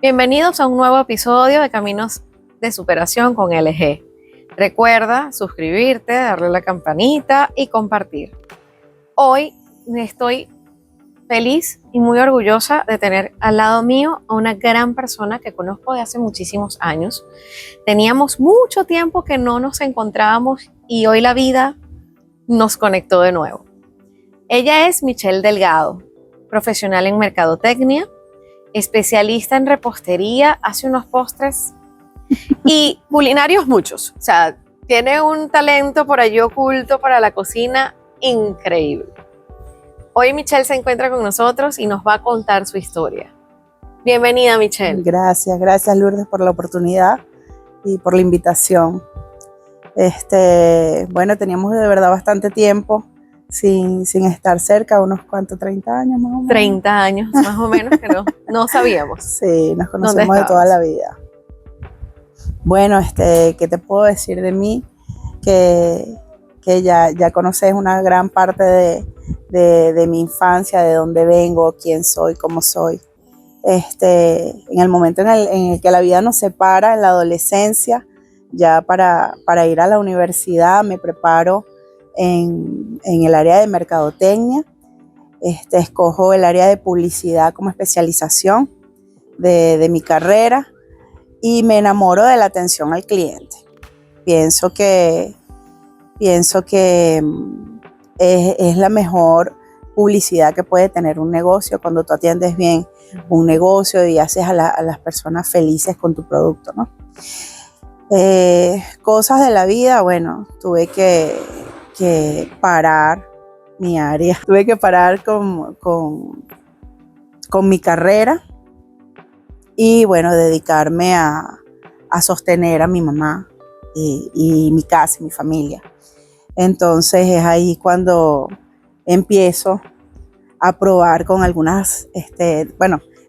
Bienvenidos a un nuevo episodio de Caminos de Superación con LG. Recuerda suscribirte, darle a la campanita y compartir. Hoy estoy feliz y muy orgullosa de tener al lado mío a una gran persona que conozco de hace muchísimos años. Teníamos mucho tiempo que no nos encontrábamos y hoy la vida nos conectó de nuevo. Ella es Michelle Delgado, profesional en mercadotecnia, especialista en repostería, hace unos postres y culinarios muchos. O sea, tiene un talento por allí oculto para la cocina increíble. Hoy Michelle se encuentra con nosotros y nos va a contar su historia. Bienvenida, Michelle. Gracias Lourdes por la oportunidad y por la invitación. Bueno, teníamos de verdad bastante tiempo sin estar cerca, unos cuantos, 30 años más o menos. 30 años más o menos que no sabíamos. Sí, nos conocemos de toda la vida. Bueno, ¿qué te puedo decir de mí? Que ya conoces una gran parte de mi infancia, de dónde vengo, quién soy, cómo soy. En el momento en el que la vida nos separa, en la adolescencia, ya para ir a la universidad, me preparo en el área de mercadotecnia. Escojo el área de publicidad como especialización de mi carrera y me enamoro de la atención al cliente. Pienso que es la mejor publicidad que puede tener un negocio cuando tú atiendes bien un negocio y haces a las personas felices con tu producto, ¿no? Cosas de la vida, bueno, tuve que parar mi área, tuve que parar con mi carrera y bueno, dedicarme a sostener a mi mamá y mi casa y mi familia. Entonces es ahí cuando empiezo a probar con algunas,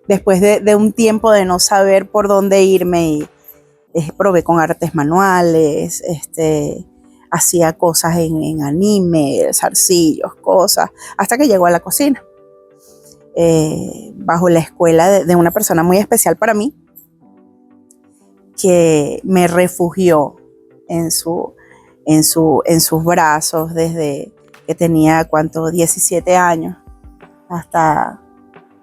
después de un tiempo de no saber por dónde irme, probé con artes manuales, hacía cosas en anime, zarcillos, cosas, hasta que llegó a la cocina, bajo la escuela de una persona muy especial para mí, que me refugió en sus brazos desde que tenía, 17 años, hasta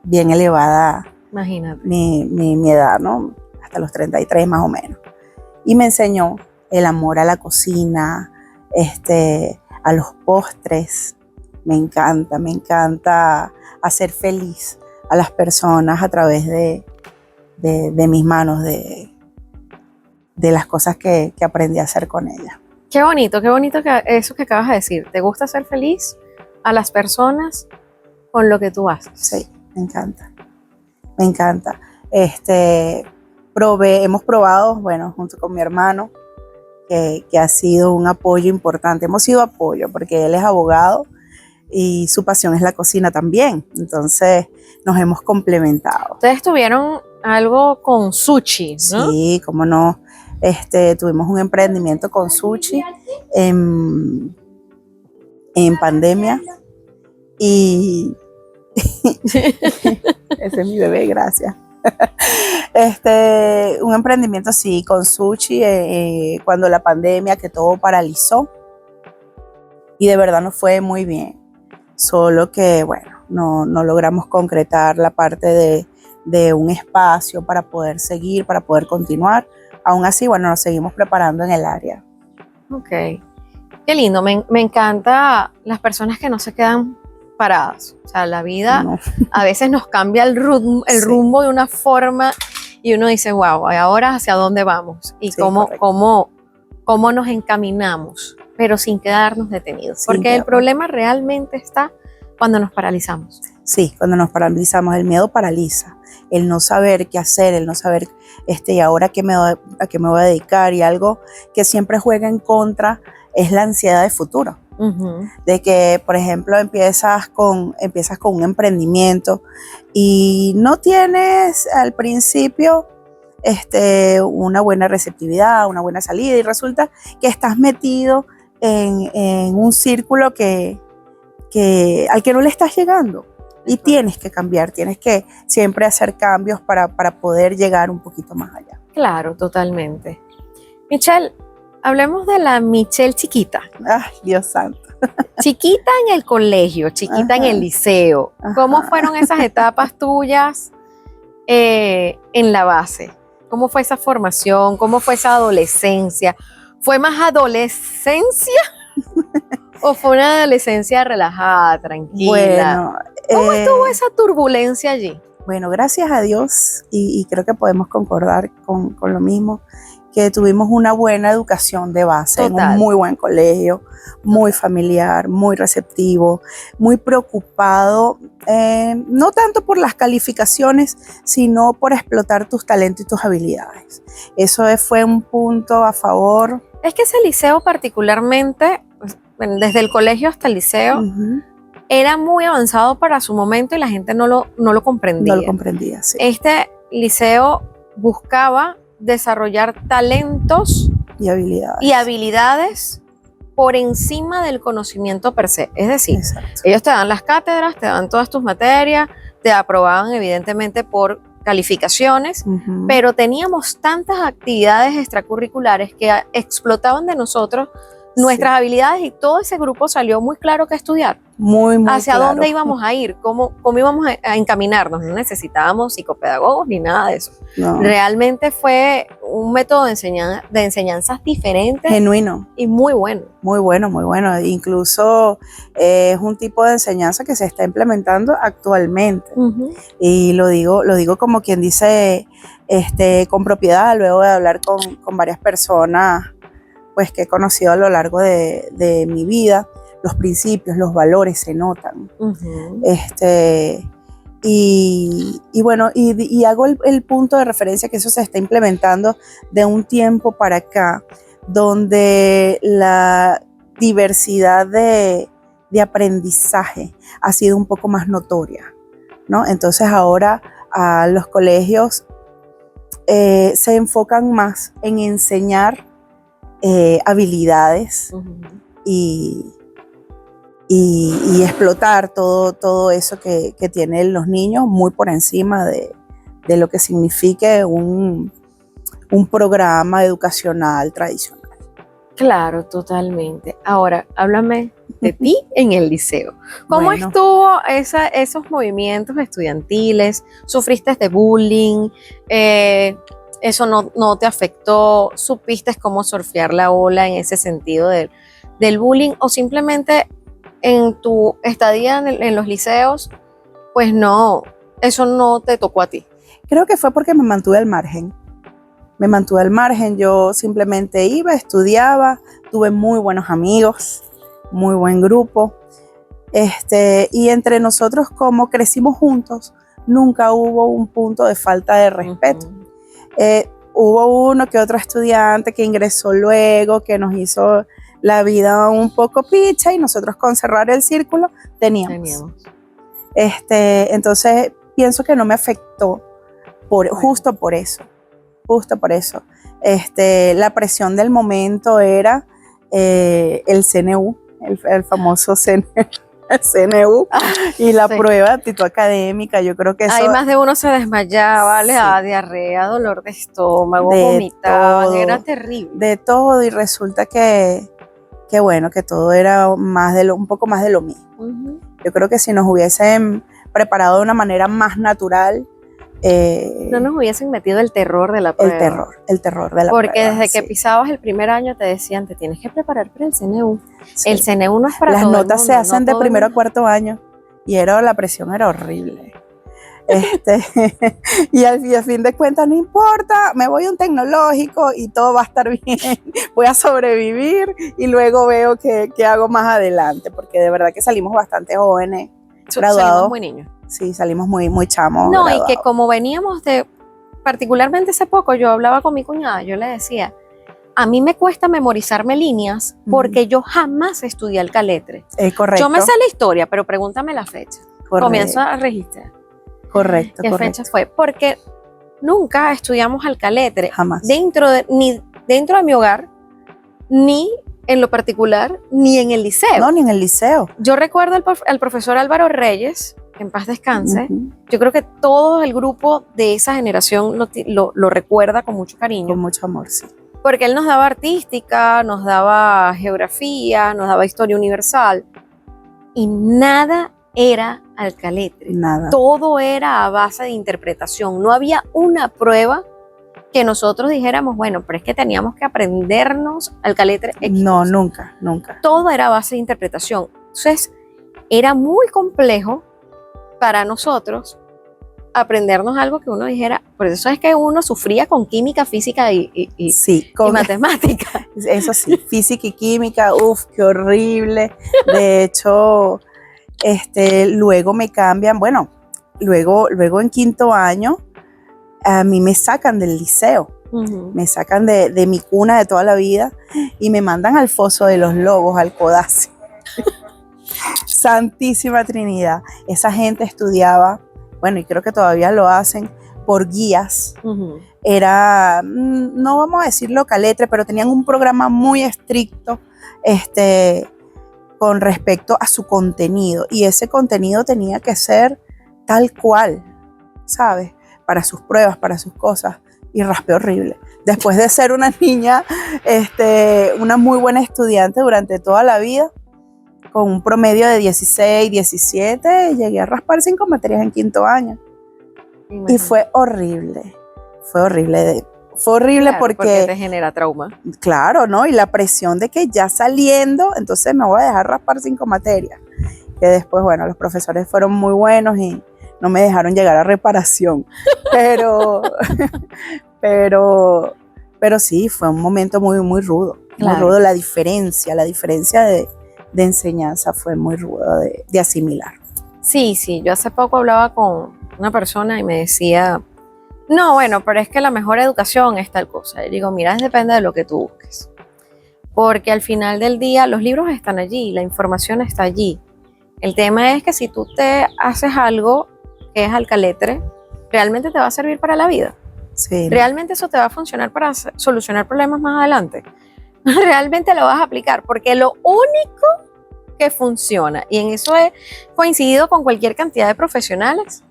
bien elevada. Imagínate. Mi edad, ¿no? Hasta los 33 más o menos. Y me enseñó el amor a la cocina, a los postres. Me encanta hacer feliz a las personas a través de mis manos, de las cosas que aprendí a hacer con ellas. Qué bonito que eso que acabas de decir. ¿Te gusta ser feliz a las personas con lo que tú haces? Sí, me encanta. Hemos probado, bueno, junto con mi hermano, que ha sido un apoyo importante. Hemos sido apoyo porque él es abogado y su pasión es la cocina también. Entonces nos hemos complementado. Ustedes tuvieron algo con sushi, ¿no? Sí, cómo no. Tuvimos un emprendimiento con sushi en pandemia y ese es mi bebé, gracias. Un emprendimiento sí con sushi cuando la pandemia, que todo paralizó, y de verdad nos fue muy bien, solo que bueno, no logramos concretar la parte de un espacio para poder seguir, para poder continuar. Aún así, bueno, nos seguimos preparando en el área. Ok, qué lindo, me encanta las personas que no se quedan paradas. O sea, la vida a veces nos cambia el rumbo de una forma y uno dice, wow, ahora hacia dónde vamos y cómo nos encaminamos, pero sin quedarnos detenidos. Porque el problema realmente está cuando nos paralizamos. Sí, cuando nos paralizamos, el miedo paraliza. El no saber qué hacer, el no saber y ahora a qué me voy a dedicar, y algo que siempre juega en contra es la ansiedad de futuro. Uh-huh. De que, por ejemplo, empiezas con un emprendimiento y no tienes al principio una buena receptividad, una buena salida, y resulta que estás metido en un círculo al que no le estás llegando. Y tienes que cambiar, tienes que siempre hacer cambios para poder llegar un poquito más allá. Claro, totalmente. Michelle, hablemos de la Michelle chiquita. Ay, Dios santo. Chiquita en el colegio, chiquita Ajá. en el liceo. ¿Cómo Ajá. fueron esas etapas tuyas en la base? ¿Cómo fue esa formación? ¿Cómo fue esa adolescencia? ¿Fue más adolescencia o fue una adolescencia relajada, tranquila? Bueno, ¿Cómo estuvo esa turbulencia allí? bueno, gracias a Dios, y creo que podemos concordar con lo mismo, que tuvimos una buena educación de base en Total. un muy buen colegio, muy familiar, muy receptivo, muy preocupado, no tanto por las calificaciones, sino por explotar tus talentos y tus habilidades. Eso fue un punto a favor. Es que ese liceo particularmente, bueno, desde el colegio hasta el liceo, era muy avanzado para su momento y la gente no lo comprendía. No lo comprendía, sí. Este liceo buscaba desarrollar talentos Y habilidades. y habilidades por encima del conocimiento per se. Es decir, Exacto. ellos te dan las cátedras, te dan todas tus materias, te aprobaban evidentemente por calificaciones, pero teníamos tantas actividades extracurriculares que explotaban de nosotros nuestras habilidades y todo ese grupo salió muy claro que estudiar. Muy ¿Hacia claro. dónde íbamos a ir? ¿Cómo íbamos a encaminarnos? No necesitábamos psicopedagogos ni nada de eso. No. Realmente fue un método de enseñanzas diferentes. Genuino. Y muy bueno. Muy bueno, muy bueno. Incluso es un tipo de enseñanza que se está implementando actualmente. Y lo digo como quien dice con propiedad, luego de hablar con varias personas pues, que he conocido a lo largo de mi vida. Los principios, los valores se notan. Y bueno, y hago el punto de referencia que eso se está implementando de un tiempo para acá, donde la diversidad de aprendizaje ha sido un poco más notoria, ¿no? Entonces ahora los colegios se enfocan más en enseñar habilidades y explotar todo eso que tienen los niños muy por encima de lo que signifique un programa educacional tradicional. Claro, totalmente. Ahora, háblame de ti en el liceo. ¿Cómo Bueno. estuvo esos movimientos estudiantiles? ¿Sufriste de bullying? ¿Eso no te afectó? ¿Supiste cómo surfear la ola en ese sentido del bullying? ¿O simplemente en tu estadía en los liceos, pues no, eso no te tocó a ti? Creo que fue porque me mantuve al margen. Yo simplemente iba, estudiaba, tuve muy buenos amigos, muy buen grupo. Y entre nosotros, como crecimos juntos, nunca hubo un punto de falta de respeto. Hubo uno que otro estudiante que ingresó luego, que nos hizo la vida un poco picha, y nosotros con cerrar el círculo teníamos. Entonces pienso que no me afectó justo por eso. La presión del momento era el CNU, el famoso CNU y la prueba de aptitud académica. Yo creo que eso... Ahí más de uno se desmayaba, le daba diarrea, dolor de estómago, vomitaban, era terrible. De todo, y resulta que bueno, que todo era un poco más de lo mismo. Yo creo que si nos hubiesen preparado de una manera más natural, no nos hubiesen metido el terror de la prueba. El terror de la prueba. Porque desde que pisabas el primer año te decían, te tienes que preparar para el CNU. Sí. El CNU no es para todo el mundo. Las notas se hacen de primero a cuarto año, y la presión era horrible. Y al fin de cuentas, no importa, me voy a un tecnológico y todo va a estar bien, voy a sobrevivir y luego veo qué hago más adelante, porque de verdad que salimos bastante jóvenes, graduados. Salimos muy niños. Sí, salimos muy chamos. No, graduados. Y que como veníamos particularmente hace poco, yo hablaba con mi cuñada, yo le decía, a mí me cuesta memorizarme líneas porque yo jamás estudié el caletre. Correcto. Yo me sé la historia, pero pregúntame la fecha. Correcto. Comienzo a registrar. Correcto. ¿Qué fecha fue? Porque nunca estudiamos al caletre. Jamás. Ni dentro de mi hogar, ni en lo particular, ni en el liceo. No, ni en el liceo. Yo recuerdo al profesor Álvaro Reyes, que en paz descanse, yo creo que todo el grupo de esa generación lo recuerda con mucho cariño. Con mucho amor, sí. Porque él nos daba artística, nos daba geografía, nos daba historia universal, y nada era al caletre. Nada. Todo era a base de interpretación. No había una prueba que nosotros dijéramos, bueno, pero es que teníamos que aprendernos al caletre X. No, nunca, nunca. Todo era a base de interpretación. Entonces, era muy complejo para nosotros aprendernos algo que uno dijera. Por eso es que uno sufría con química, física sí, y matemática. Eso sí, física y química, qué horrible. De hecho, luego me cambian, bueno, luego en quinto año, a mí me sacan del liceo. Me sacan de mi cuna de toda la vida y me mandan al Foso de los Lobos, al Codazzi. Santísima Trinidad. Esa gente estudiaba, bueno, y creo que todavía lo hacen, por guías. Era, no vamos a decirlo caletre, pero tenían un programa muy estricto con respecto a su contenido. Y ese contenido tenía que ser tal cual, ¿sabes? Para sus pruebas, para sus cosas. Y raspé horrible. Después de ser una niña, una muy buena estudiante durante toda la vida, con un promedio de 16, 17, llegué a raspar 5 materias en quinto año. Y fue horrible. Fue horrible. Fue horrible, claro, porque te genera trauma. Claro, ¿no? Y la presión de que ya saliendo, entonces me voy a dejar raspar 5 materias. Que después, bueno, los profesores fueron muy buenos y no me dejaron llegar a reparación. Pero sí, fue un momento muy, muy rudo. Claro. Muy rudo. La diferencia de enseñanza fue muy ruda de asimilar. Sí, yo hace poco hablaba con una persona y me decía, no, bueno, pero es que la mejor educación es tal cosa. Y digo, mira, depende de lo que tú busques. Porque al final del día los libros están allí, la información está allí. El tema es que si tú te haces algo que es al caletre, realmente te va a servir para la vida. Sí. Realmente eso te va a funcionar para solucionar problemas más adelante. Realmente lo vas a aplicar, porque lo único que funciona, y en eso he coincidido con cualquier cantidad de profesionales,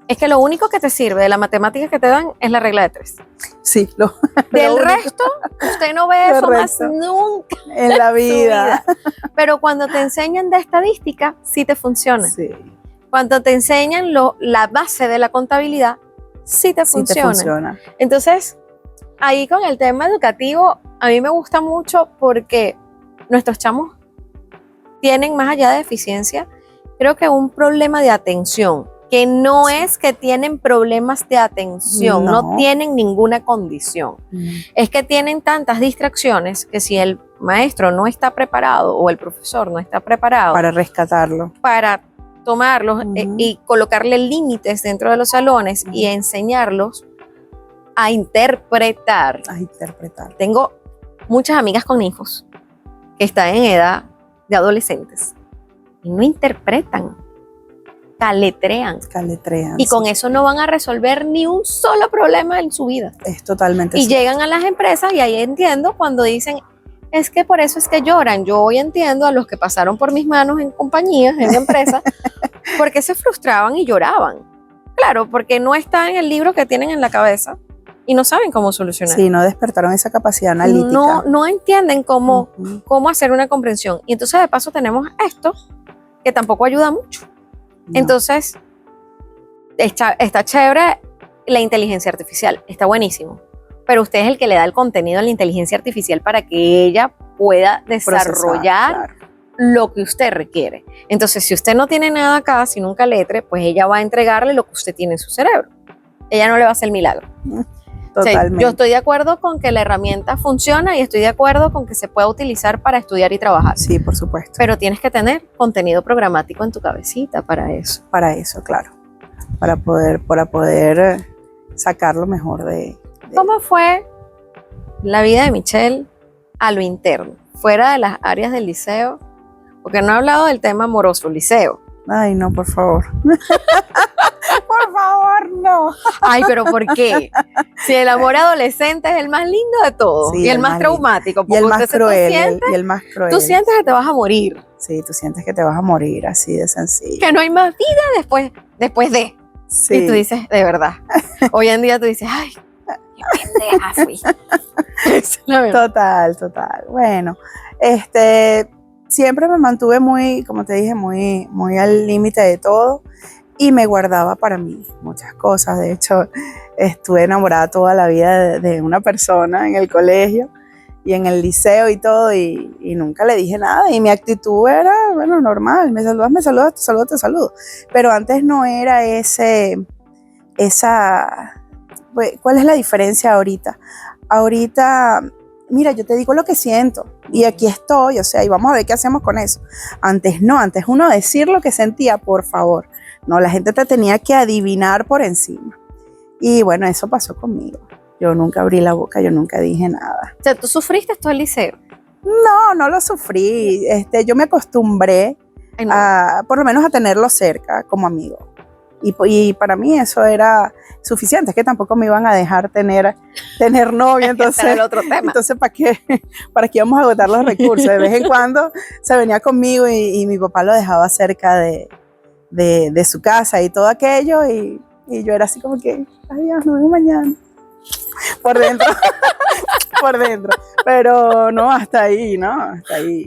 es que lo único que te sirve de la matemática que te dan es la regla de 3. Sí, del resto, usted no ve eso más nunca en la vida. Pero cuando te enseñan de estadística, sí te funciona. Sí. Cuando te enseñan la base de la contabilidad, sí te funciona. Entonces, ahí con el tema educativo, a mí me gusta mucho porque nuestros chamos tienen, más allá de deficiencia, creo que un problema de atención, que no es que tienen problemas de atención, no tienen ninguna condición. Es que tienen tantas distracciones que si el maestro no está preparado o el profesor no está preparado para rescatarlo, para tomarlos y colocarle límites dentro de los salones y enseñarlos a interpretar. Tengo muchas amigas con hijos que están en edad de adolescentes y no interpretan, caletrean. Y con eso no van a resolver ni un solo problema en su vida. Es totalmente Y llegan a las empresas y ahí entiendo cuando dicen, es que por eso es que lloran. Yo hoy entiendo a los que pasaron por mis manos en compañías, en empresas, porque se frustraban y lloraban. Claro, porque no está en el libro que tienen en la cabeza y no saben cómo solucionar. Sí, no despertaron esa capacidad analítica. No entienden cómo hacer una comprensión. Y entonces de paso tenemos esto que tampoco ayuda mucho. No. Entonces, está chévere la inteligencia artificial, está buenísimo. Pero usted es el que le da el contenido a la inteligencia artificial para que ella pueda desarrollar lo que usted requiere. Entonces, si usted no tiene nada acá, sin un caletre, pues ella va a entregarle lo que usted tiene en su cerebro. Ella no le va a hacer el milagro. Totalmente. O sea, yo estoy de acuerdo con que la herramienta funciona y estoy de acuerdo con que se pueda utilizar para estudiar y trabajar. Sí, por supuesto. Pero tienes que tener contenido programático en tu cabecita para eso. Para eso, claro. Para poder sacar lo mejor de... ¿Cómo fue la vida de Michelle a lo interno, fuera de las áreas del liceo? Porque no he hablado del tema amoroso, liceo. Ay, no, por favor. Por favor, no. Ay, pero ¿por qué? Si el amor adolescente es el más lindo de todos, sí, y el más traumático. Y el más cruel. Y el más cruel. Tú sientes que te vas a morir. Sí, tú sientes que te vas a morir, así de sencillo. Que no hay más vida después de. Sí. Y tú dices, de verdad. Hoy en día tú dices, ay, qué pendeja fui. Esa es la verdad. Total. Bueno, siempre me mantuve muy, como te dije, muy al límite de todo y me guardaba para mí muchas cosas. De hecho, estuve enamorada toda la vida de una persona en el colegio y en el liceo y todo, y nunca le dije nada, y mi actitud era, bueno, normal, me saludas, te saludo. Pero antes no era ¿cuál es la diferencia ahorita? Ahorita, mira, yo te digo lo que siento, y aquí estoy, o sea, y vamos a ver qué hacemos con eso. Antes no, antes uno decir lo que sentía, por favor. No, la gente te tenía que adivinar por encima. Y bueno, eso pasó conmigo. Yo nunca abrí la boca, yo nunca dije nada. O sea, tú sufriste todo el liceo. No lo sufrí. Yo me acostumbré Ay, no. por lo menos a tenerlo cerca como amigo. Y para mí eso era suficiente. Es que tampoco me iban a dejar tener novia. Entonces, Ese era el otro tema. Entonces, ¿para qué íbamos a agotar los recursos? De vez en cuando se venía conmigo y mi papá lo dejaba cerca de su casa y todo aquello. Y yo era así como que, adiós, nos vemos mañana. Por dentro. Por dentro. Pero no, hasta ahí, ¿no? Hasta ahí.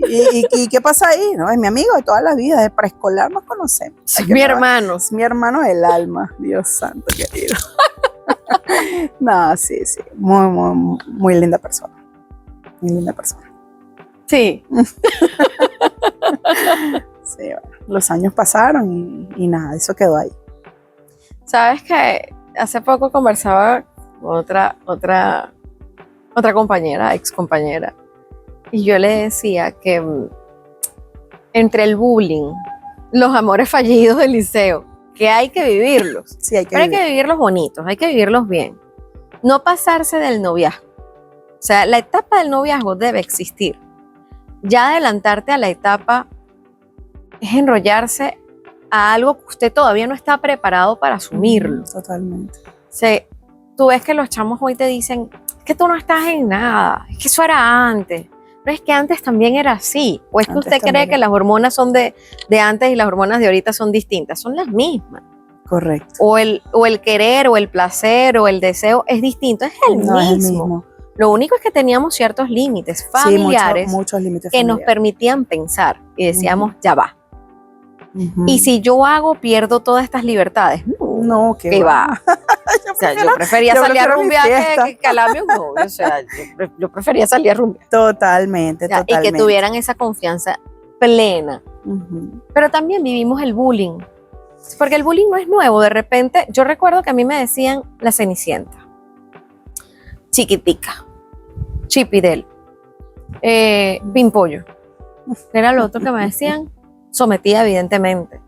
¿Y qué pasa ahí? ¿No? Es mi amigo de toda la vida, de preescolar nos conocemos. Es mi hermano. Es mi hermano del alma, Dios santo querido. No, sí. Muy linda persona. Muy linda persona. Sí. Sí, bueno, los años pasaron y nada, eso quedó ahí. Sabes que hace poco conversaba con otra compañera, ex compañera, y yo le decía que entre el bullying, los amores fallidos del liceo, que hay que vivirlos. Sí, hay que Pero hay que vivirlos bonitos, hay que vivirlos bien. No pasarse del noviazgo. O sea, la etapa del noviazgo debe existir. Ya adelantarte a la etapa es enrollarse a algo que usted todavía no está preparado para asumirlo. Totalmente. Tú ves que los chamos hoy te dicen, es que tú no estás en nada, es que eso era antes. Pero es que antes también era así. ¿O es que Antes usted cree también que las hormonas son de antes y las hormonas de ahorita son distintas? Son las mismas. Correcto. O el querer, o el placer, o el deseo es distinto, es el No mismo. es el mismo. Lo único es que teníamos ciertos límites familiares sí, muchos límites que familiares. nos permitían pensar y decíamos, ya va. Uh-huh. Y si yo hago, pierdo todas estas libertades. No, ¿qué va? O sea, yo prefería salir a rumbear que alarme un novio. O sea, yo prefería salir a rumbear. Totalmente, O sea, totalmente. y que tuvieran esa confianza plena. Uh-huh. Pero también vivimos el bullying. Porque el bullying no es nuevo. De repente, yo recuerdo que a mí me decían la Cenicienta, Chiquitica, Chipidel, Pimpollo. Era lo otro que me decían, sometida evidentemente.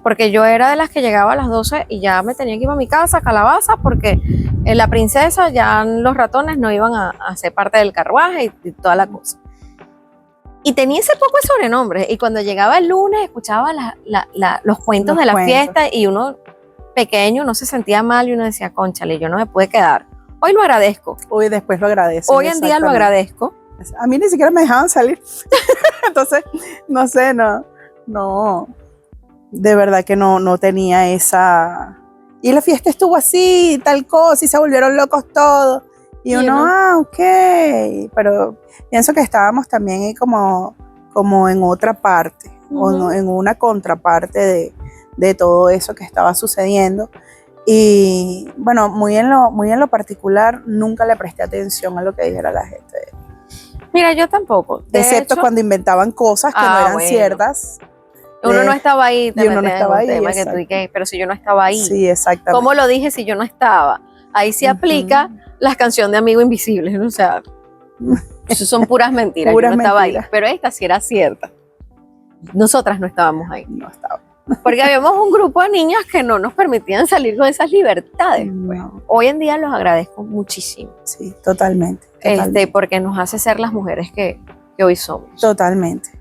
Porque yo era de las que llegaba a las 12 y ya me tenía que ir a mi casa, calabaza, porque en la princesa ya los ratones no iban a hacer parte del carruaje y toda la cosa. Y tenía ese poco de sobrenombres. Y cuando llegaba el lunes, escuchaba los cuentos de la fiesta y uno pequeño no se sentía mal y uno decía, cónchale, yo no me pude quedar. Hoy lo agradezco. Hoy después lo agradezco. Hoy en día lo agradezco. A mí ni siquiera me dejaban salir. Entonces, no sé, no. De verdad que no tenía esa... Y la fiesta estuvo así, tal cosa, y se volvieron locos todos. Y uno, ok. Pero pienso que estábamos también ahí como en otra parte, o no, en una contraparte de todo eso que estaba sucediendo. Y bueno, muy en lo particular, nunca le presté atención a lo que dijera la gente. Mira, yo tampoco. Excepto hecho, cuando inventaban cosas que no eran ciertas. Uno no estaba ahí, y uno no estaba ahí. Tema que tú dices, pero si yo no estaba ahí. Sí, exactamente. ¿Cómo lo dije si yo no estaba? Ahí sí aplica la canción de Amigo Invisible, ¿no? O sea, eso son puras mentiras. Yo no estaba ahí, pero esta sí era cierta. Nosotras no estábamos ahí. No estábamos. Porque habíamos un grupo de niñas que no nos permitían salir con esas libertades. No. Hoy en día los agradezco muchísimo. Sí, totalmente. Porque nos hace ser las mujeres que hoy somos. Totalmente.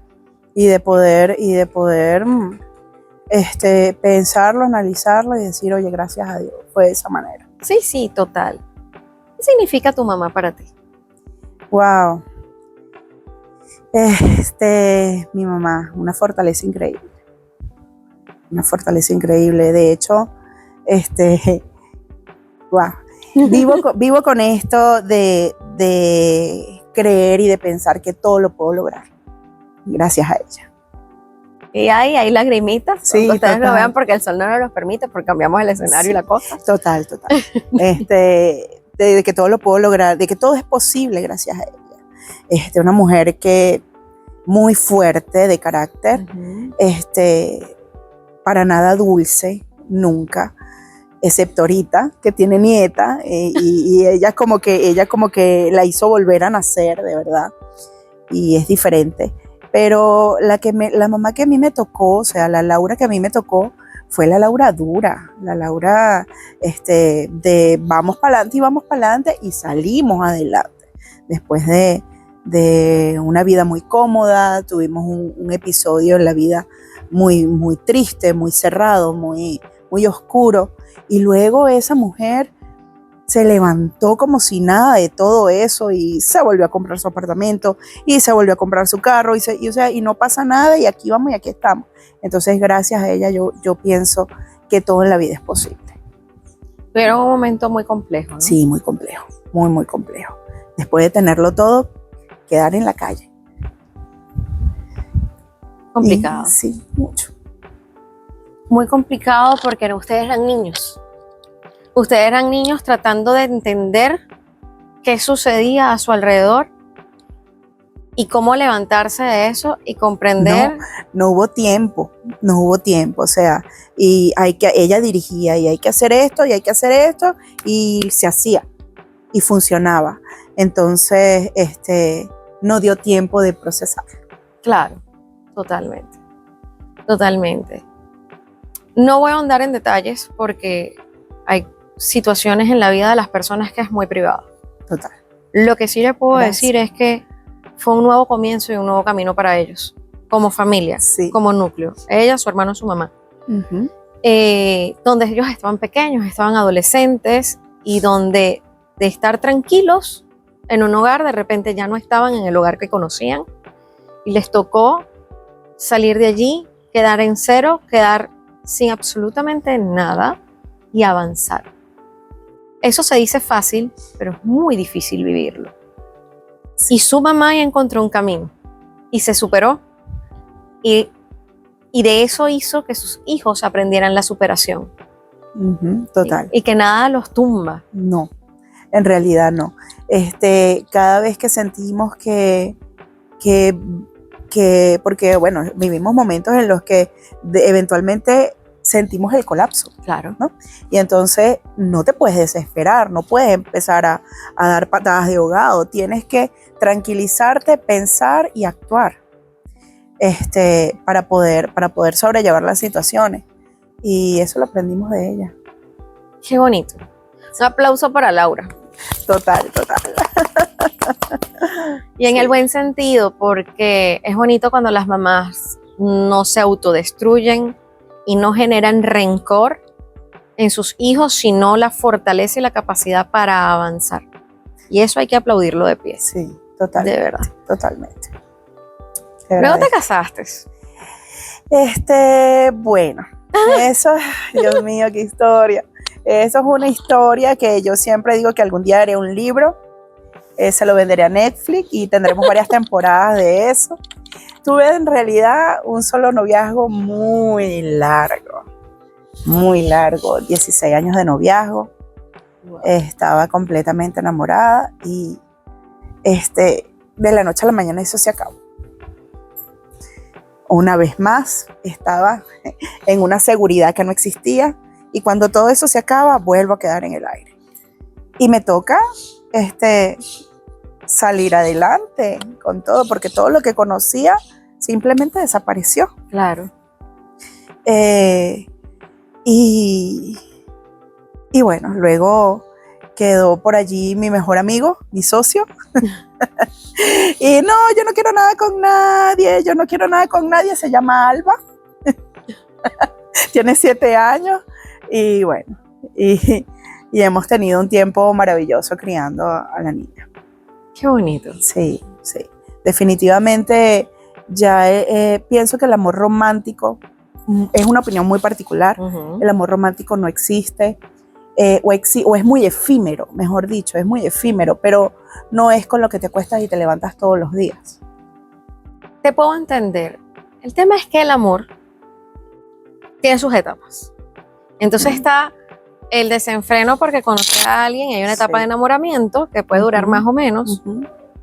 Y de poder pensarlo, analizarlo y decir, oye, gracias a Dios, fue de esa manera. Sí, total. ¿Qué significa tu mamá para ti? Wow. Mi mamá, una fortaleza increíble. Una fortaleza increíble. De hecho, wow. Vivo con esto de creer y de pensar que todo lo puedo lograr. Gracias a ella. Y hay lagrimitas, Sí, aunque ustedes total. lo vean porque el sol no nos los permite, porque cambiamos el escenario Sí, y la cosa. Total. De que todo lo puedo lograr, de que todo es posible gracias a ella. Una mujer que muy fuerte de carácter, para nada dulce, nunca, excepto ahorita, que tiene nieta, y ella como que la hizo volver a nacer, de verdad, y es diferente. Pero la mamá que a mí me tocó, o sea, la Laura que a mí me tocó, fue la Laura dura, la Laura de vamos para adelante y salimos adelante. Después de una vida muy cómoda, tuvimos un episodio en la vida muy, muy triste, muy cerrado, muy, muy oscuro, y luego esa mujer se levantó como si nada de todo eso y se volvió a comprar su apartamento y se volvió a comprar su carro y no pasa nada y aquí vamos y aquí estamos. Entonces, gracias a ella yo pienso que todo en la vida es posible. Pero un momento muy complejo, ¿no? Sí, muy complejo, muy, muy complejo. Después de tenerlo todo, quedar en la calle. Complicado. Sí, mucho. Muy complicado porque ustedes eran niños. Ustedes eran niños tratando de entender qué sucedía a su alrededor y cómo levantarse de eso y comprender. No hubo tiempo, o sea, ella dirigía y hay que hacer esto y se hacía y funcionaba. Entonces, no dio tiempo de procesar. Claro, totalmente, totalmente. No voy a ahondar en detalles porque hay situaciones en la vida de las personas que es muy privado. Total. Lo que sí le puedo Gracias. decir es que fue un nuevo comienzo y un nuevo camino para ellos, como familia, Sí. como núcleo. Ella, su hermano, su mamá. Uh-huh. Donde ellos estaban pequeños, estaban adolescentes y donde de estar tranquilos en un hogar, de repente ya no estaban en el hogar que conocían y les tocó salir de allí, quedar en cero, quedar sin absolutamente nada y avanzar. Eso se dice fácil, pero es muy difícil vivirlo. Y su mamá encontró un camino y se superó y de eso hizo que sus hijos aprendieran la superación. Uh-huh. Total. Y que nada los tumba. No, en realidad no. Cada vez que sentimos que porque bueno, vivimos momentos en los que eventualmente sentimos el colapso. Claro. ¿No? Y entonces no te puedes desesperar, no puedes empezar a dar patadas de ahogado, tienes que tranquilizarte, pensar y actuar para poder sobrellevar las situaciones. Y eso lo aprendimos de ella. Qué bonito. Un aplauso para Laura. Total. Y en el buen sentido, porque es bonito cuando las mamás no se autodestruyen y no generan rencor en sus hijos, sino la fortaleza y la capacidad para avanzar. Y eso hay que aplaudirlo de pie. Sí, totalmente. De verdad. Totalmente. Luego te casaste. Bueno, eso, Dios mío, qué historia. Eso es una historia que yo siempre digo que algún día haré un libro, se lo venderé a Netflix y tendremos varias temporadas de eso. Tuve en realidad un solo noviazgo muy largo, 16 años de noviazgo. Wow. Estaba completamente enamorada y de la noche a la mañana eso se acabó. Una vez más estaba en una seguridad que no existía y cuando todo eso se acaba vuelvo a quedar en el aire. Y me toca salir adelante con todo, porque todo lo que conocía simplemente desapareció. Claro. Y bueno, luego quedó por allí mi mejor amigo, mi socio. Y no, yo no quiero nada con nadie, se llama Alba. Tiene 7 años y bueno, y hemos tenido un tiempo maravilloso criando a la niña. Qué bonito. Sí. Definitivamente ya pienso que el amor romántico es una opinión muy particular. El amor romántico no existe, o es muy efímero, mejor dicho, es muy efímero, pero no es con lo que te acuestas y te levantas todos los días. Te puedo entender. El tema es que el amor tiene sus etapas. Entonces está el desenfreno porque conoces a alguien y hay una etapa de enamoramiento que puede durar más o menos,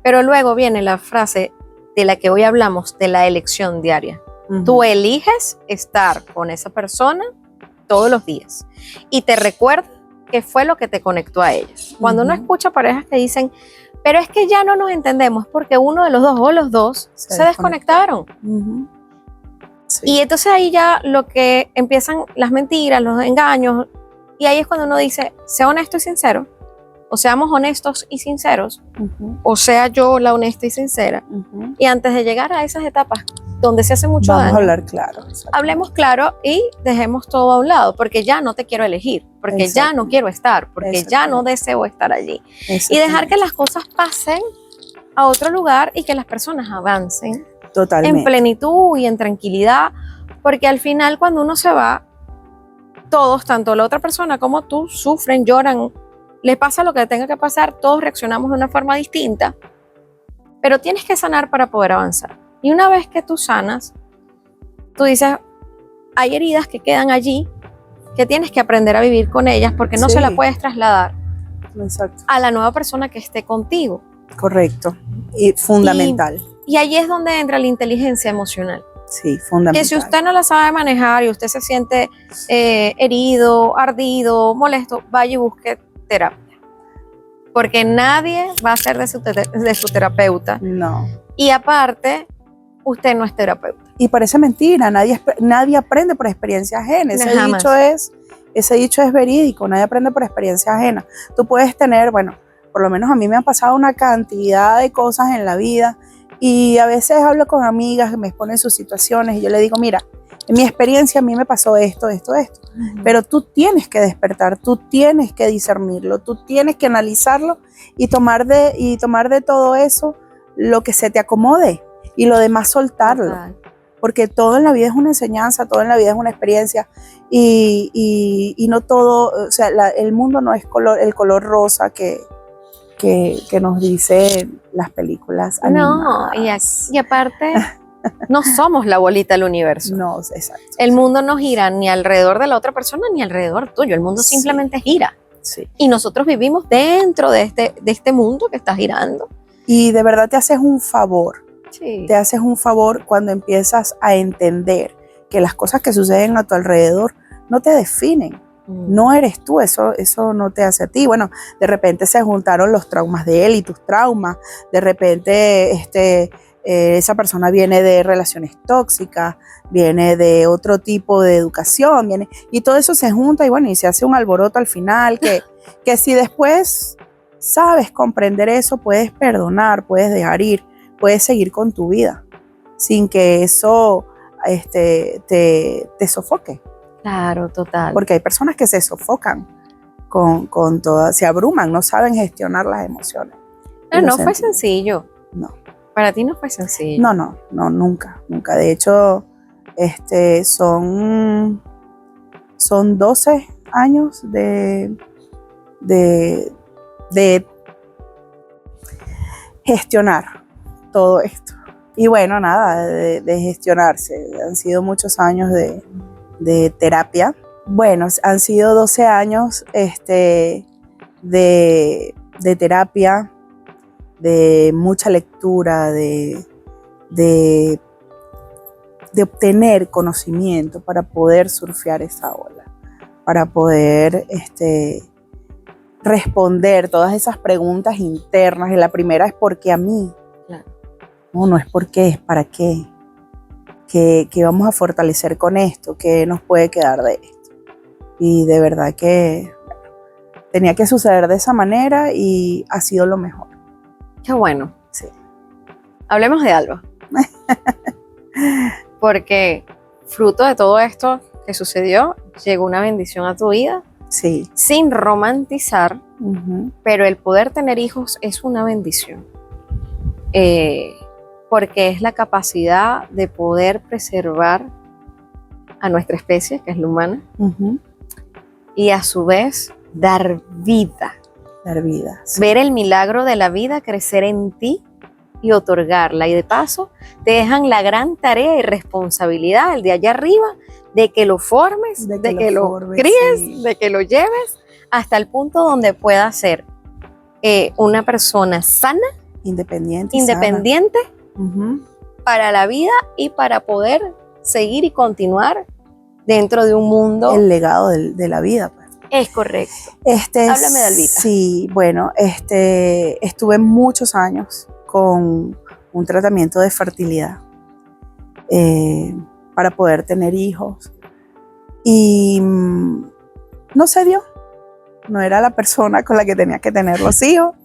pero luego viene la frase de la que hoy hablamos, de la elección diaria. Tú eliges estar con esa persona todos los días y te recuerda qué fue lo que te conectó a ella. Cuando uno escucha parejas que dicen, pero es que ya no nos entendemos porque uno de los dos o los dos se desconectaron. Sí. Y entonces ahí ya lo que empiezan las mentiras, los engaños, y ahí es cuando uno dice, sea honesto y sincero, o seamos honestos y sinceros, o sea yo la honesta y sincera, y antes de llegar a esas etapas donde se hace mucho daño, vamos a hablar claro. Hablemos claro y dejemos todo a un lado, porque ya no te quiero elegir, porque ya no quiero estar, porque ya no deseo estar allí. Y dejar que las cosas pasen a otro lugar y que las personas avancen totalmente en plenitud y en tranquilidad, porque al final cuando uno se va, todos, tanto la otra persona como tú, sufren, lloran, les pasa lo que tenga que pasar, todos reaccionamos de una forma distinta, pero tienes que sanar para poder avanzar. Y una vez que tú sanas, tú dices, hay heridas que quedan allí, que tienes que aprender a vivir con ellas, porque no se las puedes trasladar a la nueva persona que esté contigo. Correcto, y fundamental. Y allí es donde entra la inteligencia emocional. Sí, fundamental. Que si usted no la sabe manejar y usted se siente herido, ardido, molesto, vaya y busque terapia. Porque nadie va a ser de su terapeuta. No. Y aparte, usted no es terapeuta. Y parece mentira, nadie aprende por experiencia ajena. Ese dicho es verídico, nadie aprende por experiencia ajena. Tú puedes tener, bueno, por lo menos a mí me han pasado una cantidad de cosas en la vida y a veces hablo con amigas que me exponen sus situaciones y yo le digo, mira, en mi experiencia a mí me pasó esto, pero tú tienes que despertar, tú tienes que discernirlo, tú tienes que analizarlo y tomar de todo eso lo que se te acomode y lo demás soltarlo. Total. Porque todo en la vida es una enseñanza, todo en la vida es una experiencia y no todo, o sea, el mundo no es el color rosa que nos dicen las películas animadas. Y aparte, no somos la bolita del universo. No, exacto. El mundo no gira ni alrededor de la otra persona ni alrededor tuyo. El mundo simplemente gira. Sí. Y nosotros vivimos dentro de este mundo que está girando. Y de verdad te haces un favor. Sí. Te haces un favor cuando empiezas a entender que las cosas que suceden a tu alrededor no te definen. No eres tú, eso no te hace a ti. Bueno, de repente se juntaron los traumas de él y tus traumas. De repente esa persona viene de relaciones tóxicas, viene de otro tipo de educación, y todo eso se junta y bueno, y se hace un alboroto al final que si después sabes comprender eso, puedes perdonar, puedes dejar ir, puedes seguir con tu vida sin que eso te sofoque. Claro, total. Porque hay personas que se sofocan con todas, se abruman, no saben gestionar las emociones. No fue sencillo. No. Para ti no fue sencillo. No, nunca. De hecho, son 12 años de gestionar todo esto. Y bueno, nada, de gestionarse. Han sido muchos años de terapia. Bueno, han sido 12 años de terapia, de mucha lectura, de obtener conocimiento para poder surfear esa ola, para poder responder todas esas preguntas internas. Y la primera es ¿por qué a mí? Claro. No es por qué, es para qué. ¿Qué vamos a fortalecer con esto? ¿Qué nos puede quedar de esto? Y de verdad que tenía que suceder de esa manera y ha sido lo mejor. Qué bueno. Sí. Hablemos de algo. Porque fruto de todo esto que sucedió, llegó una bendición a tu vida. Sí. Sin romantizar, pero el poder tener hijos es una bendición. porque es la capacidad de poder preservar a nuestra especie, que es la humana, y a su vez dar vida. Dar vida. Sí. Ver el milagro de la vida crecer en ti y otorgarla. Y de paso te dejan la gran tarea y responsabilidad, el de allá arriba, de que lo formes, de que lo críes, sí, de que lo lleves hasta el punto donde pueda ser una persona sana, independiente para la vida y para poder seguir y continuar dentro de un mundo. El legado de la vida, pues. Es correcto. Háblame de Albita. Sí, bueno, estuve muchos años con un tratamiento de fertilidad para poder tener hijos y no se dio. No era la persona con la que tenía que tener los hijos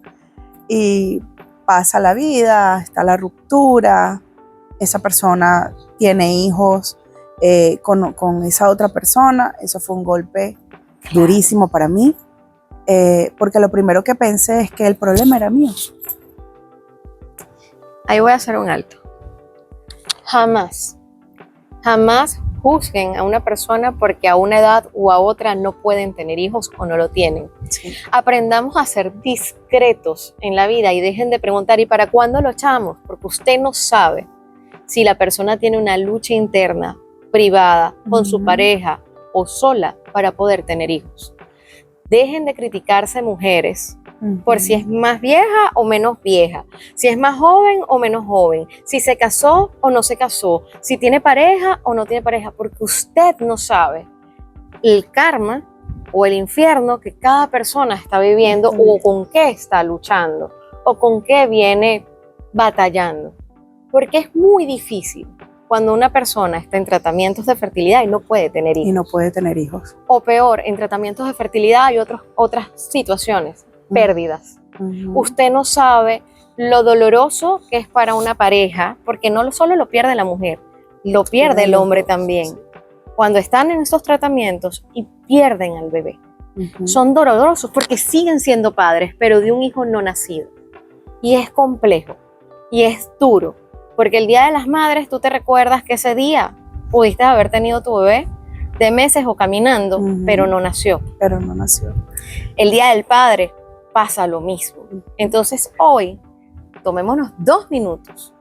y pasa la vida, está la ruptura, esa persona tiene hijos con esa otra persona. Eso fue un golpe durísimo para mí, porque lo primero que pensé es que el problema era mío. Ahí voy a hacer un alto. Jamás juzguen a una persona porque a una edad u a otra no pueden tener hijos o no lo tienen. Sí. Aprendamos a ser discretos en la vida y dejen de preguntar ¿y para cuándo lo echamos? Porque usted no sabe si la persona tiene una lucha interna, privada, con su pareja o sola para poder tener hijos. Dejen de criticarse mujeres por si es más vieja o menos vieja, si es más joven o menos joven, si se casó o no se casó, si tiene pareja o no tiene pareja, porque usted no sabe el karma o el infierno que cada persona está viviendo o con qué está luchando o con qué viene batallando, porque es muy difícil cuando una persona está en tratamientos de fertilidad y no puede tener hijos. O peor, en tratamientos de fertilidad y otras situaciones, pérdidas. Usted no sabe lo doloroso que es para una pareja, porque no solo lo pierde la mujer, lo pierde el hombre también. Cuando están en esos tratamientos y pierden al bebé. Son dolorosos porque siguen siendo padres, pero de un hijo no nacido. Y es complejo, y es duro. Porque el Día de las Madres, tú te recuerdas que ese día pudiste haber tenido tu bebé de meses o caminando, pero no nació. El Día del Padre pasa lo mismo. Entonces hoy, tomémonos 2 minutos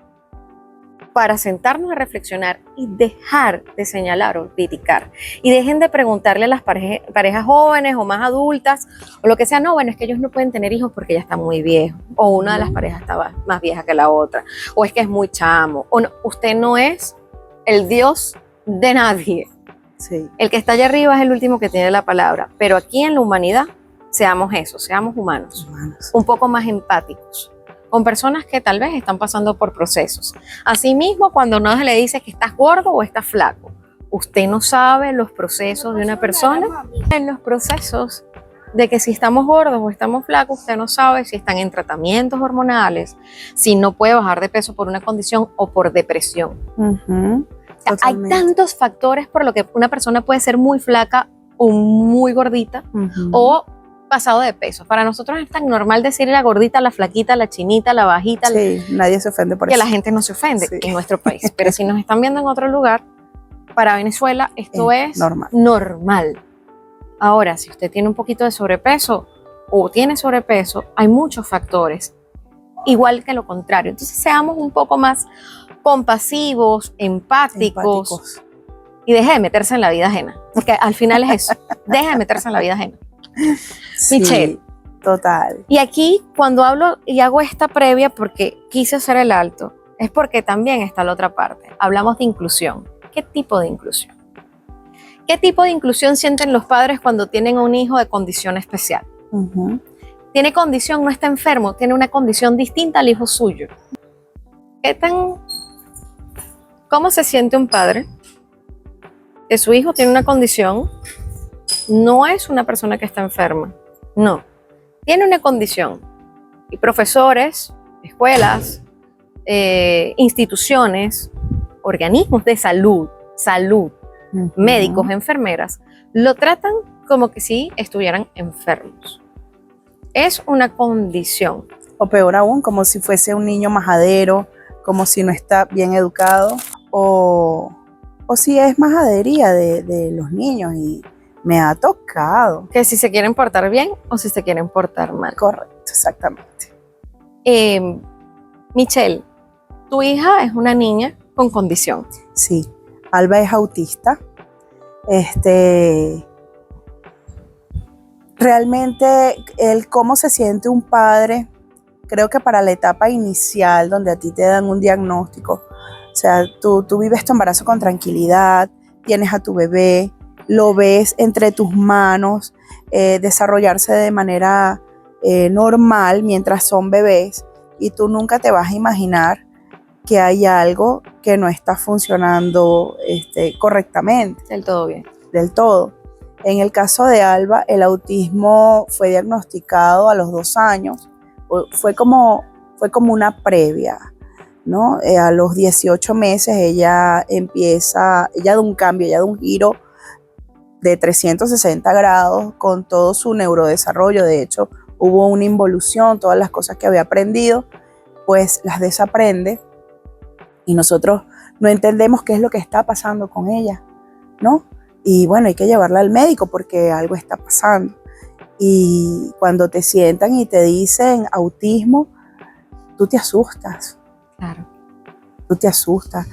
para sentarnos a reflexionar y dejar de señalar o criticar. Y dejen de preguntarle a las parejas jóvenes o más adultas o lo que sea, no, bueno, es que ellos no pueden tener hijos porque ya están muy viejos, o una de las parejas está más vieja que la otra, o es que es muy chamo, o no, usted no es el Dios de nadie. Sí. El que está allá arriba es el último que tiene la palabra, pero aquí en la humanidad, seamos eso, seamos humanos. Un poco más empáticos con personas que tal vez están pasando por procesos. Asimismo, cuando uno le dice que estás gordo o estás flaco, usted no sabe los procesos de una persona. En los procesos de que si estamos gordos o estamos flacos, usted no sabe si están en tratamientos hormonales, si no puede bajar de peso por una condición o por depresión. O sea, hay tantos factores por lo que una persona puede ser muy flaca o muy gordita o pasado de peso. Para nosotros es tan normal decir la gordita, la flaquita, la chinita, la bajita. Sí, nadie se ofende por eso. Que la gente no se ofende en nuestro país. Pero si nos están viendo en otro lugar, para Venezuela esto es normal. Ahora, si usted tiene un poquito de sobrepeso o tiene sobrepeso, hay muchos factores, igual que lo contrario. Entonces seamos un poco más compasivos, empáticos. Y deje de meterse en la vida ajena, porque al final es eso, deje de meterse en la vida ajena. Sí, Michelle, total. Y aquí cuando hablo y hago esta previa porque quise hacer el alto, es porque también está la otra parte. Hablamos de inclusión. ¿Qué tipo de inclusión? ¿Qué tipo de inclusión sienten los padres cuando tienen un hijo de condición especial? Tiene condición, no está enfermo, tiene una condición distinta al hijo suyo. ¿Cómo se siente un padre que su hijo tiene una condición? No es una persona que está enferma, no. Tiene una condición. Y profesores, escuelas, instituciones, organismos de salud, médicos, enfermeras, lo tratan como que si estuvieran enfermos. Es una condición. O peor aún, como si fuese un niño majadero, como si no está bien educado o si es más majadería de los niños, y me ha tocado. Que si se quieren portar bien o si se quieren portar mal. Correcto, exactamente. Michelle, tu hija es una niña con condición. Sí, Alba es autista. Realmente el cómo se siente un padre, creo que para la etapa inicial donde a ti te dan un diagnóstico, o sea, tú vives tu embarazo con tranquilidad, tienes a tu bebé, lo ves entre tus manos desarrollarse de manera normal mientras son bebés, y tú nunca te vas a imaginar que hay algo que no está funcionando correctamente. Del todo bien. Del todo. En el caso de Alba, el autismo fue diagnosticado a los 2 años. Fue como una previa, ¿no? A los 18 meses ella da un cambio, ella da un giro de 360 grados con todo su neurodesarrollo. De hecho, hubo una involución, todas las cosas que había aprendido, pues las desaprende, y nosotros no entendemos qué es lo que está pasando con ella, ¿no? Y bueno, hay que llevarla al médico porque algo está pasando. Y cuando te sientan y te dicen autismo, tú te asustas. Claro. Tú te asustas.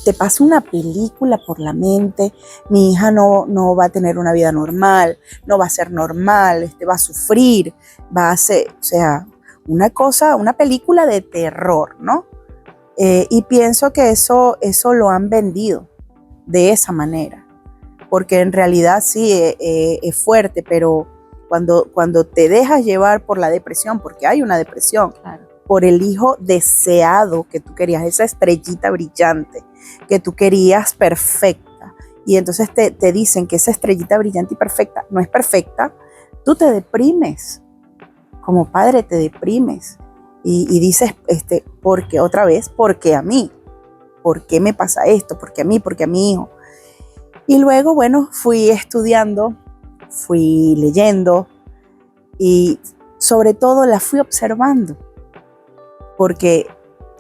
Te pasa una película por la mente. Mi hija no va a tener una vida normal, no va a ser normal, va a sufrir, va a ser, o sea, una película de terror, ¿no? Y pienso que eso lo han vendido de esa manera, porque en realidad sí es fuerte, pero cuando te dejas llevar por la depresión, porque hay una depresión, claro, por el hijo deseado que tú querías, esa estrellita brillante que tú querías perfecta, y entonces te dicen que esa estrellita brillante y perfecta no es perfecta, tú te deprimes, como padre te deprimes, y dices, porque otra vez, porque a mí, ¿por qué me pasa esto? Porque a mí, porque a mi hijo. Y luego, bueno, fui estudiando, fui leyendo, y sobre todo la fui observando, porque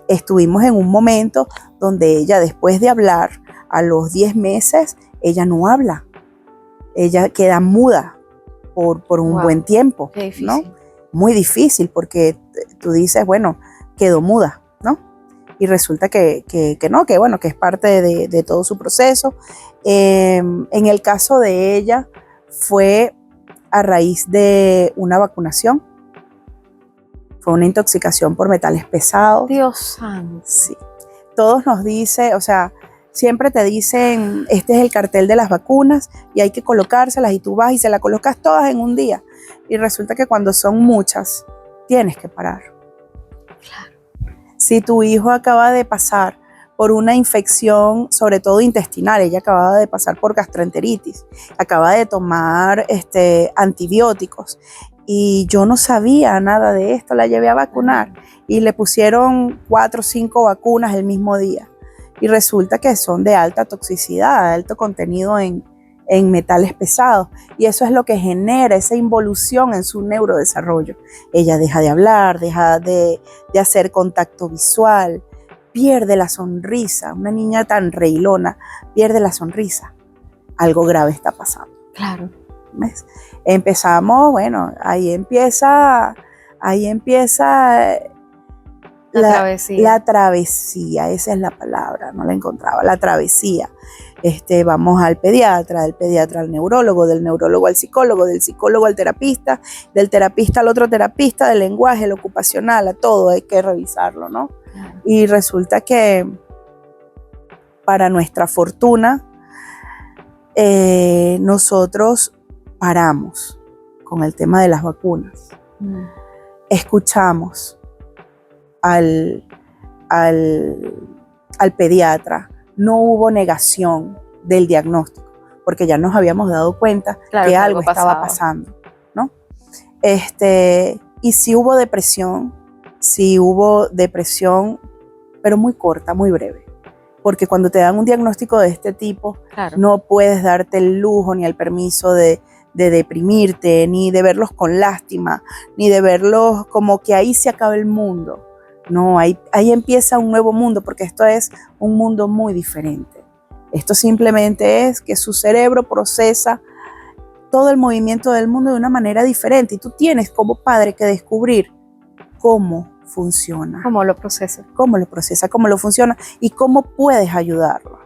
estuvimos en un momento donde ella, después de hablar, a los 10 meses, ella no habla, ella queda muda por un buen tiempo, qué difícil, ¿no? Muy difícil, porque tú dices, bueno, quedó muda, ¿no? Y resulta que no, que bueno, que es parte de todo su proceso. En el caso de ella, fue a raíz de una vacunación. Fue una intoxicación por metales pesados. Dios santo. Sí. Todos nos dicen, o sea, siempre te dicen, este es el cartel de las vacunas y hay que colocárselas, y tú vas y se las colocas todas en un día. Y resulta que cuando son muchas, tienes que parar. Claro. Si tu hijo acaba de pasar por una infección, sobre todo intestinal, ella acababa de pasar por gastroenteritis, acaba de tomar antibióticos, y yo no sabía nada de esto, la llevé a vacunar y le pusieron 4 o 5 vacunas el mismo día, y resulta que son de alta toxicidad, alto contenido en metales pesados, y eso es lo que genera esa involución en su neurodesarrollo. Ella deja de hablar, deja de hacer contacto visual, pierde la sonrisa. Una niña tan reilona pierde la sonrisa. Algo grave está pasando. Claro. ¿Ves? Empezamos, bueno, ahí empieza la travesía, esa es la palabra, no la encontraba, la travesía. Vamos al pediatra, del pediatra al neurólogo, del neurólogo al psicólogo, del psicólogo al terapista, del terapista al otro terapista, del lenguaje, el ocupacional, a todo hay que revisarlo, ¿no? Claro. Y resulta que, para nuestra fortuna, nosotros paramos con el tema de las vacunas. Escuchamos al pediatra, no hubo negación del diagnóstico, porque ya nos habíamos dado cuenta, claro, que algo estaba pasando, ¿no? Y sí hubo depresión, pero muy corta, muy breve, porque cuando te dan un diagnóstico de este tipo, claro, no puedes darte el lujo ni el permiso de deprimirte, ni de verlos con lástima, ni de verlos como que ahí se acaba el mundo. No, ahí empieza un nuevo mundo, porque esto es un mundo muy diferente. Esto simplemente es que su cerebro procesa todo el movimiento del mundo de una manera diferente y tú tienes como padre que descubrir cómo funciona. ¿Cómo lo procesa? Cómo lo procesa, cómo lo funciona y cómo puedes ayudarlo.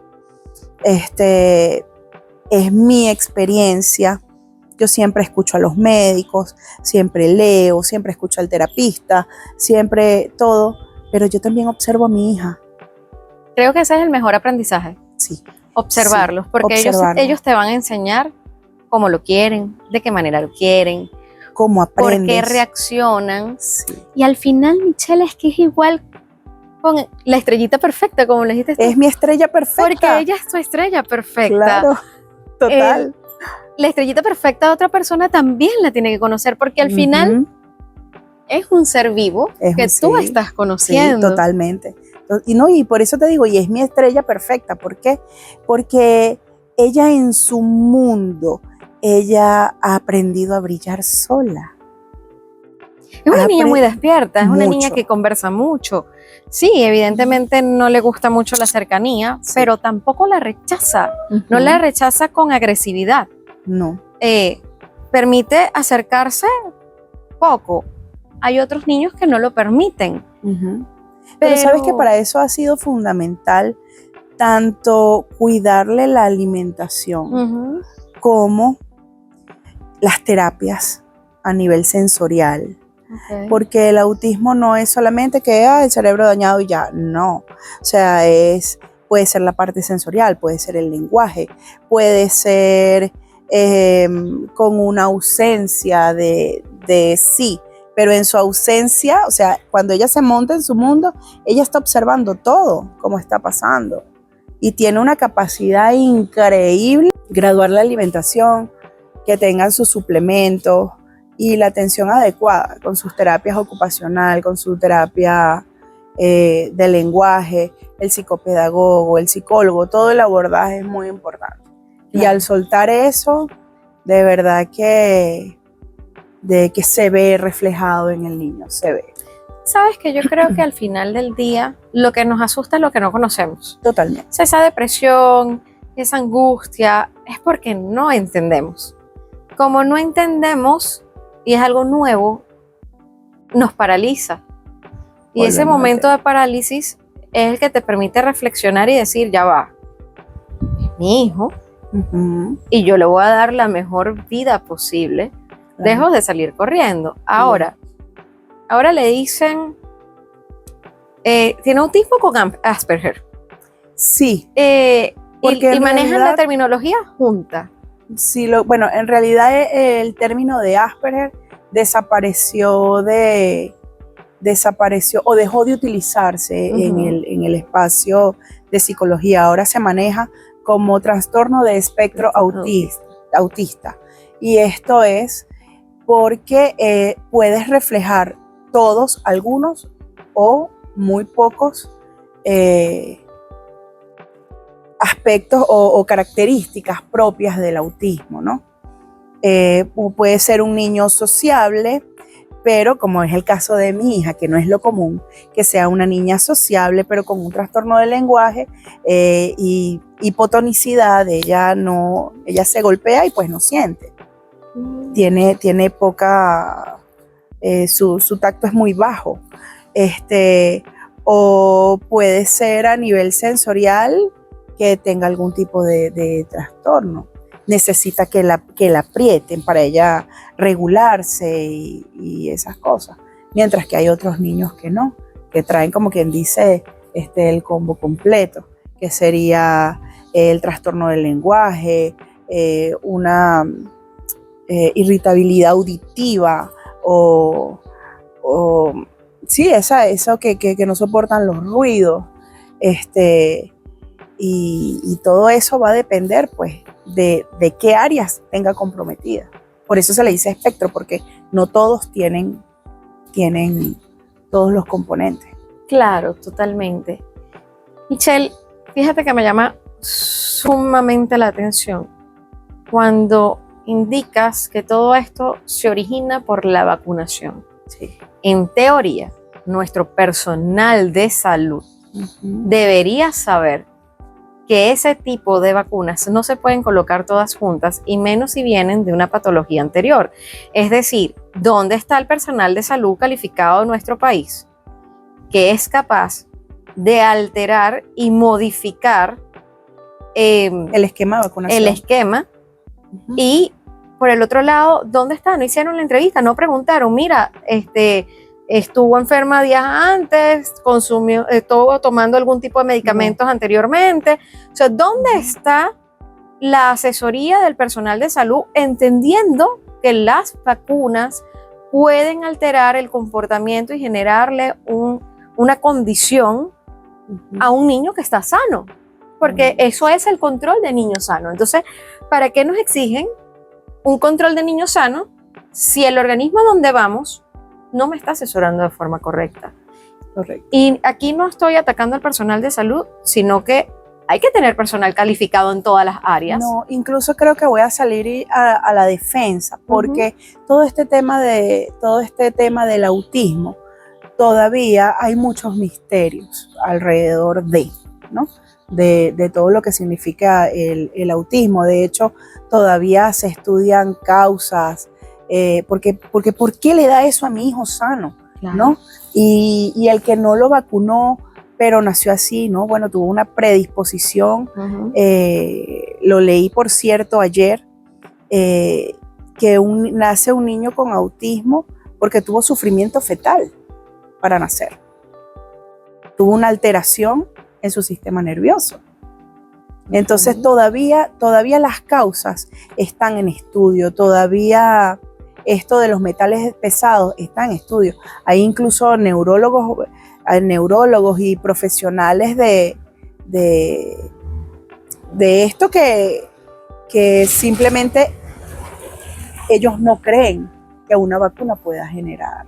Es mi experiencia. Yo siempre escucho a los médicos, siempre leo, siempre escucho al terapista, siempre todo, pero yo también observo a mi hija. Creo que ese es el mejor aprendizaje. Sí. Observarlos, porque ellos te van a enseñar cómo lo quieren, de qué manera lo quieren, cómo aprendes, por qué reaccionan. Sí. Y al final, Michelle, es que es igual con la estrellita perfecta, como le dijiste tú. Es mi estrella perfecta. Porque ella es tu estrella perfecta. Claro, total. La estrellita perfecta de otra persona también la tiene que conocer, porque al final es un ser vivo que tú estás conociendo. Sí, totalmente. Y por eso te digo, y es mi estrella perfecta. ¿Por qué? Porque ella en su mundo, ella ha aprendido a brillar sola. Es una niña muy despierta, es una niña que conversa mucho. Sí, evidentemente no le gusta mucho la cercanía, pero tampoco la rechaza. No la rechaza con agresividad. No. Permite acercarse poco. Hay otros niños que no lo permiten. Pero sabes que para eso ha sido fundamental tanto cuidarle la alimentación como las terapias a nivel sensorial. Porque el autismo no es solamente que el cerebro dañado y ya, no. O sea, puede ser la parte sensorial, puede ser el lenguaje, puede ser con una ausencia de sí, pero en su ausencia, o sea, cuando ella se monta en su mundo, ella está observando todo, cómo está pasando. Y tiene una capacidad increíble, graduar la alimentación, que tengan sus suplementos y la atención adecuada con sus terapias ocupacional, con su terapia de lenguaje, el psicopedagogo, el psicólogo, todo el abordaje es muy importante. Claro. Y al soltar eso, de verdad que se ve reflejado en el niño, se ve. Sabes que yo creo que al final del día lo que nos asusta es lo que no conocemos. Totalmente. Esa depresión, esa angustia, es porque no entendemos. Como no entendemos y es algo nuevo, nos paraliza. Y ese momento de parálisis es el que te permite reflexionar y decir, ya va, es mi hijo y yo le voy a dar la mejor vida posible. Dejo de salir corriendo. Ahora le dicen, tiene autismo con Asperger. Sí. Y manejan la terminología junta. Sí, bueno, en realidad el término de Asperger desapareció o dejó de utilizarse en el espacio de psicología. Ahora se maneja como trastorno de espectro autista. Y esto es porque puedes reflejar todos, algunos o muy pocos aspectos o características propias del autismo, ¿no? Puede ser un niño sociable, pero como es el caso de mi hija, que no es lo común, que sea una niña sociable, pero con un trastorno del lenguaje y hipotonicidad, ella se golpea y pues no siente. Tiene poca, su tacto es muy bajo. O puede ser a nivel sensorial que tenga algún tipo de trastorno. Necesita que la aprieten para ella regularse y esas cosas. Mientras que hay otros niños que no, que traen, como quien dice, el combo completo, que sería el trastorno del lenguaje, una irritabilidad auditiva sí, eso que no soportan los ruidos. Y todo eso va a depender, pues, de qué áreas tenga comprometida. Por eso se le dice espectro, porque no todos tienen todos los componentes. Claro, totalmente. Michelle, fíjate que me llama sumamente la atención cuando indicas que todo esto se origina por la vacunación. Sí. En teoría, nuestro personal de salud Ujú. debería saber que ese tipo de vacunas no se pueden colocar todas juntas y menos si vienen de una patología anterior. Es decir, ¿dónde está el personal de salud calificado de nuestro país que es capaz de alterar y modificar El esquema de vacunación. el esquema? Ujú. Y por el otro lado, ¿dónde está? No hicieron la entrevista, no preguntaron, mira, estuvo enferma días antes, consumió, estuvo tomando algún tipo de medicamentos anteriormente. O sea, ¿dónde está la asesoría del personal de salud entendiendo que las vacunas pueden alterar el comportamiento y generarle una condición Ujú. a un niño que está sano? Porque eso es el control de niño sano. Entonces, ¿para qué nos exigen un control de niño sano si el organismo donde vamos no me está asesorando de forma correcta? Correcto. Y aquí no estoy atacando al personal de salud, sino que hay que tener personal calificado en todas las áreas. No, incluso creo que voy a salir a la defensa, porque todo este tema del autismo, todavía hay muchos misterios alrededor ¿no? De todo lo que significa el autismo. De hecho, todavía se estudian causas, porque ¿por qué le da eso a mi hijo sano? Claro. ¿No? Y el que no lo vacunó, pero nació así, ¿no? Bueno, tuvo una predisposición. Lo leí, por cierto, ayer, que nace un niño con autismo porque tuvo sufrimiento fetal para nacer. Tuvo una alteración en su sistema nervioso. Entonces todavía las causas están en estudio, todavía esto de los metales pesados está en estudio. Hay incluso neurólogos y profesionales de esto que simplemente ellos no creen que una vacuna pueda generar.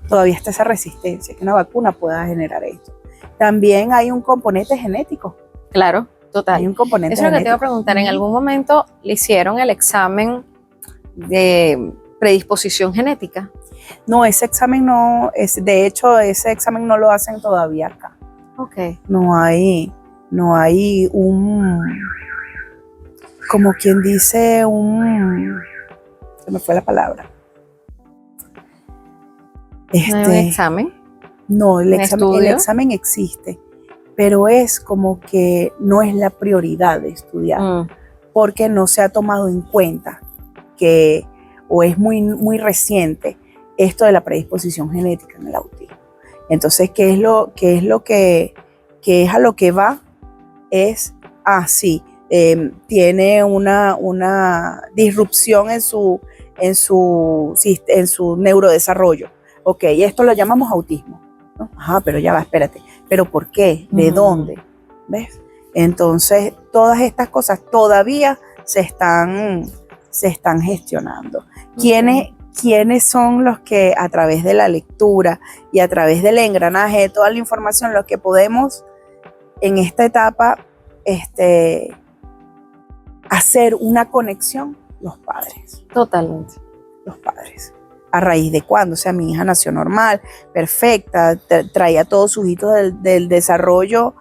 Todavía está esa resistencia, que una vacuna pueda generar esto. También hay un componente genético. Claro, total. Hay un componente Eso es lo que te iba a genético. preguntar. ¿En algún momento le hicieron el examen de predisposición genética? No, ese examen no, de hecho, ese examen no lo hacen todavía acá. Ok. No hay como quien dice, se me fue la palabra. ¿No hay un examen? No, el estudio? examen existe, pero es como que no es la prioridad de estudiar, porque no se ha tomado en cuenta o es muy, muy reciente esto de la predisposición genética en el autismo. Entonces, ¿qué es a lo que va? Es, sí, tiene una disrupción en su neurodesarrollo. Ok, esto lo llamamos autismo, ¿no? Ajá, pero ya va, espérate. ¿Pero por qué? ¿De dónde? ¿Ves? Entonces, todas estas cosas todavía se están gestionando. ¿Quiénes son los que a través de la lectura y a través del engranaje de toda la información, los que podemos en esta etapa hacer una conexión? Los padres. Totalmente. Los padres. ¿A raíz de cuándo? O sea, mi hija nació normal, perfecta, traía todos sus hitos del desarrollo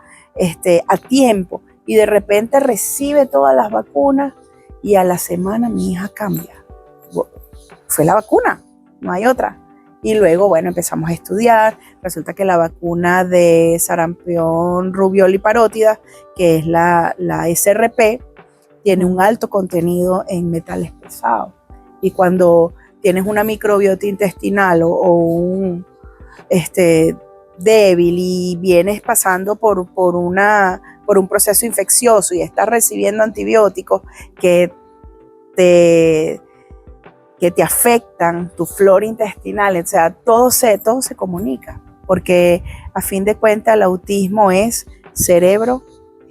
a tiempo, y de repente recibe todas las vacunas y a la semana mi hija cambia. Fue la vacuna, no hay otra. Y luego, bueno, empezamos a estudiar. Resulta que la vacuna de sarampión, rubiola y parótida, que es la SRP, tiene un alto contenido en metales pesados. Y cuando tienes una microbiota intestinal o un débil y vienes pasando por un proceso infeccioso y estás recibiendo antibióticos que te afectan tu flora intestinal, o sea, todo se comunica, porque a fin de cuentas el autismo es cerebro,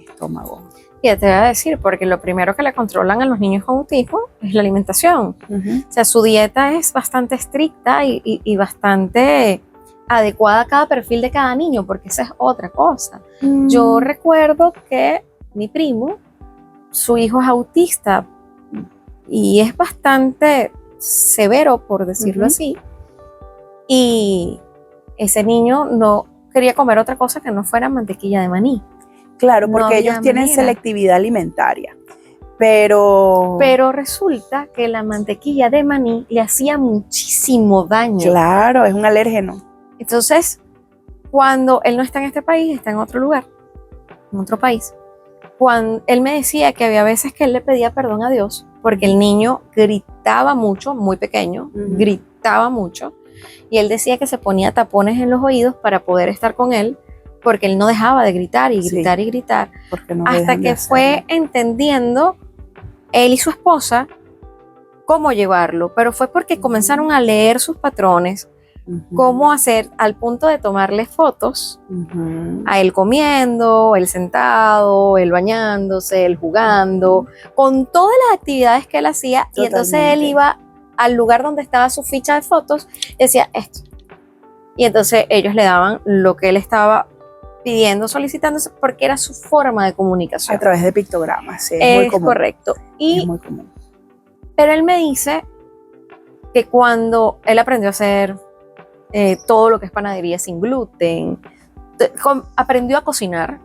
estómago. Ya te voy a decir, porque lo primero que le controlan a los niños con autismo es la alimentación. O sea, su dieta es bastante estricta y bastante adecuada a cada perfil de cada niño, porque esa es otra cosa. Yo recuerdo que mi primo, su hijo es autista y es bastante severo, por decirlo así, y ese niño no quería comer otra cosa que no fuera mantequilla de maní. Claro, No porque había ellos tienen manera. selectividad alimentaria. Pero resulta que la mantequilla de maní le hacía muchísimo daño. claro, es un alérgeno. Entonces, cuando él no está en este país, está en otro lugar, en otro país, cuando él me decía que había veces que él le pedía perdón a Dios porque el niño gritaba mucho, muy pequeño, gritaba mucho, y él decía que se ponía tapones en los oídos para poder estar con él porque él no dejaba de gritar y gritar y gritar, Porque no hasta dejan de que fue hacerlo. entendiendo él y su esposa cómo llevarlo, pero fue porque comenzaron a leer sus patrones, cómo hacer, al punto de tomarle fotos a él comiendo, él sentado, él bañándose, él jugando, con todas las actividades que él hacía. Y entonces él iba al lugar donde estaba su ficha de fotos y decía esto. Y entonces ellos le daban lo que él estaba pidiendo, solicitándose, porque era su forma de comunicación. A través de pictogramas, sí, es muy común. correcto. Es muy común. Pero él me dice que cuando él aprendió a hacer todo lo que es panadería sin gluten, aprendió a cocinar,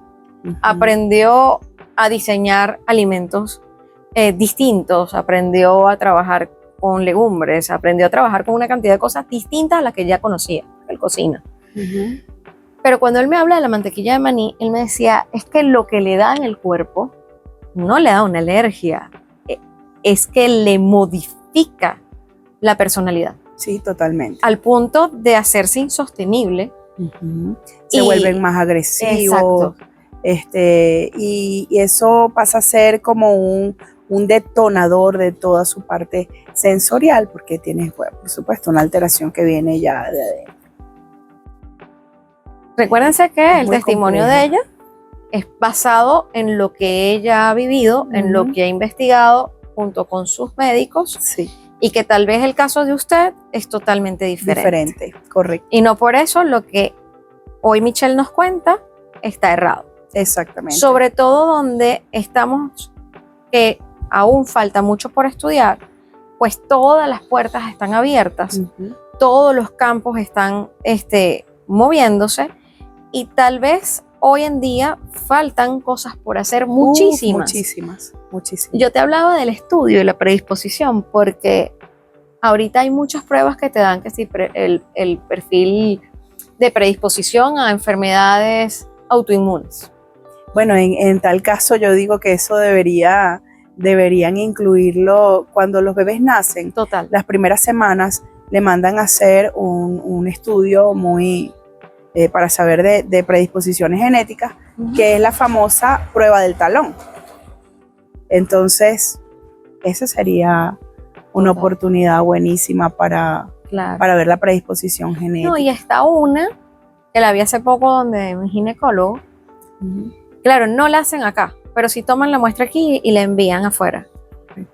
aprendió a diseñar alimentos distintos, aprendió a trabajar con legumbres, aprendió a trabajar con una cantidad de cosas distintas a las que ya conocía, él cocina. Pero cuando él me habla de la mantequilla de maní, él me decía, es que lo que le da en el cuerpo no le da una alergia, es que le modifica la personalidad. Sí, totalmente. Al punto de hacerse insostenible. Se vuelven más agresivos. Y eso pasa a ser como un detonador de toda su parte sensorial, porque tienes, bueno, por supuesto, una alteración que viene ya de adentro. Recuérdense que el testimonio de ella es basado en lo que ella ha vivido, en lo que ha investigado junto con sus médicos. Sí. Y que tal vez el caso de usted es totalmente diferente. Correcto. Y no por eso lo que hoy Michelle nos cuenta está errado. Exactamente. Sobre todo donde estamos, que aún falta mucho por estudiar, pues todas las puertas están abiertas, todos los campos están moviéndose, y tal vez hoy en día faltan cosas por hacer, muchísimas. Muchísimas. Yo te hablaba del estudio y la predisposición, porque ahorita hay muchas pruebas que te dan que si el perfil de predisposición a enfermedades autoinmunes. Bueno, en tal caso yo digo que eso deberían incluirlo cuando los bebés nacen. Total. Las primeras semanas le mandan a hacer un estudio muy para saber de predisposiciones genéticas, que es la famosa prueba del talón. Entonces, esa sería una oportunidad buenísima para ver la predisposición genética. No, y está una que la vi hace poco donde mi ginecólogo, claro, no la hacen acá, pero sí toman la muestra aquí y la envían afuera,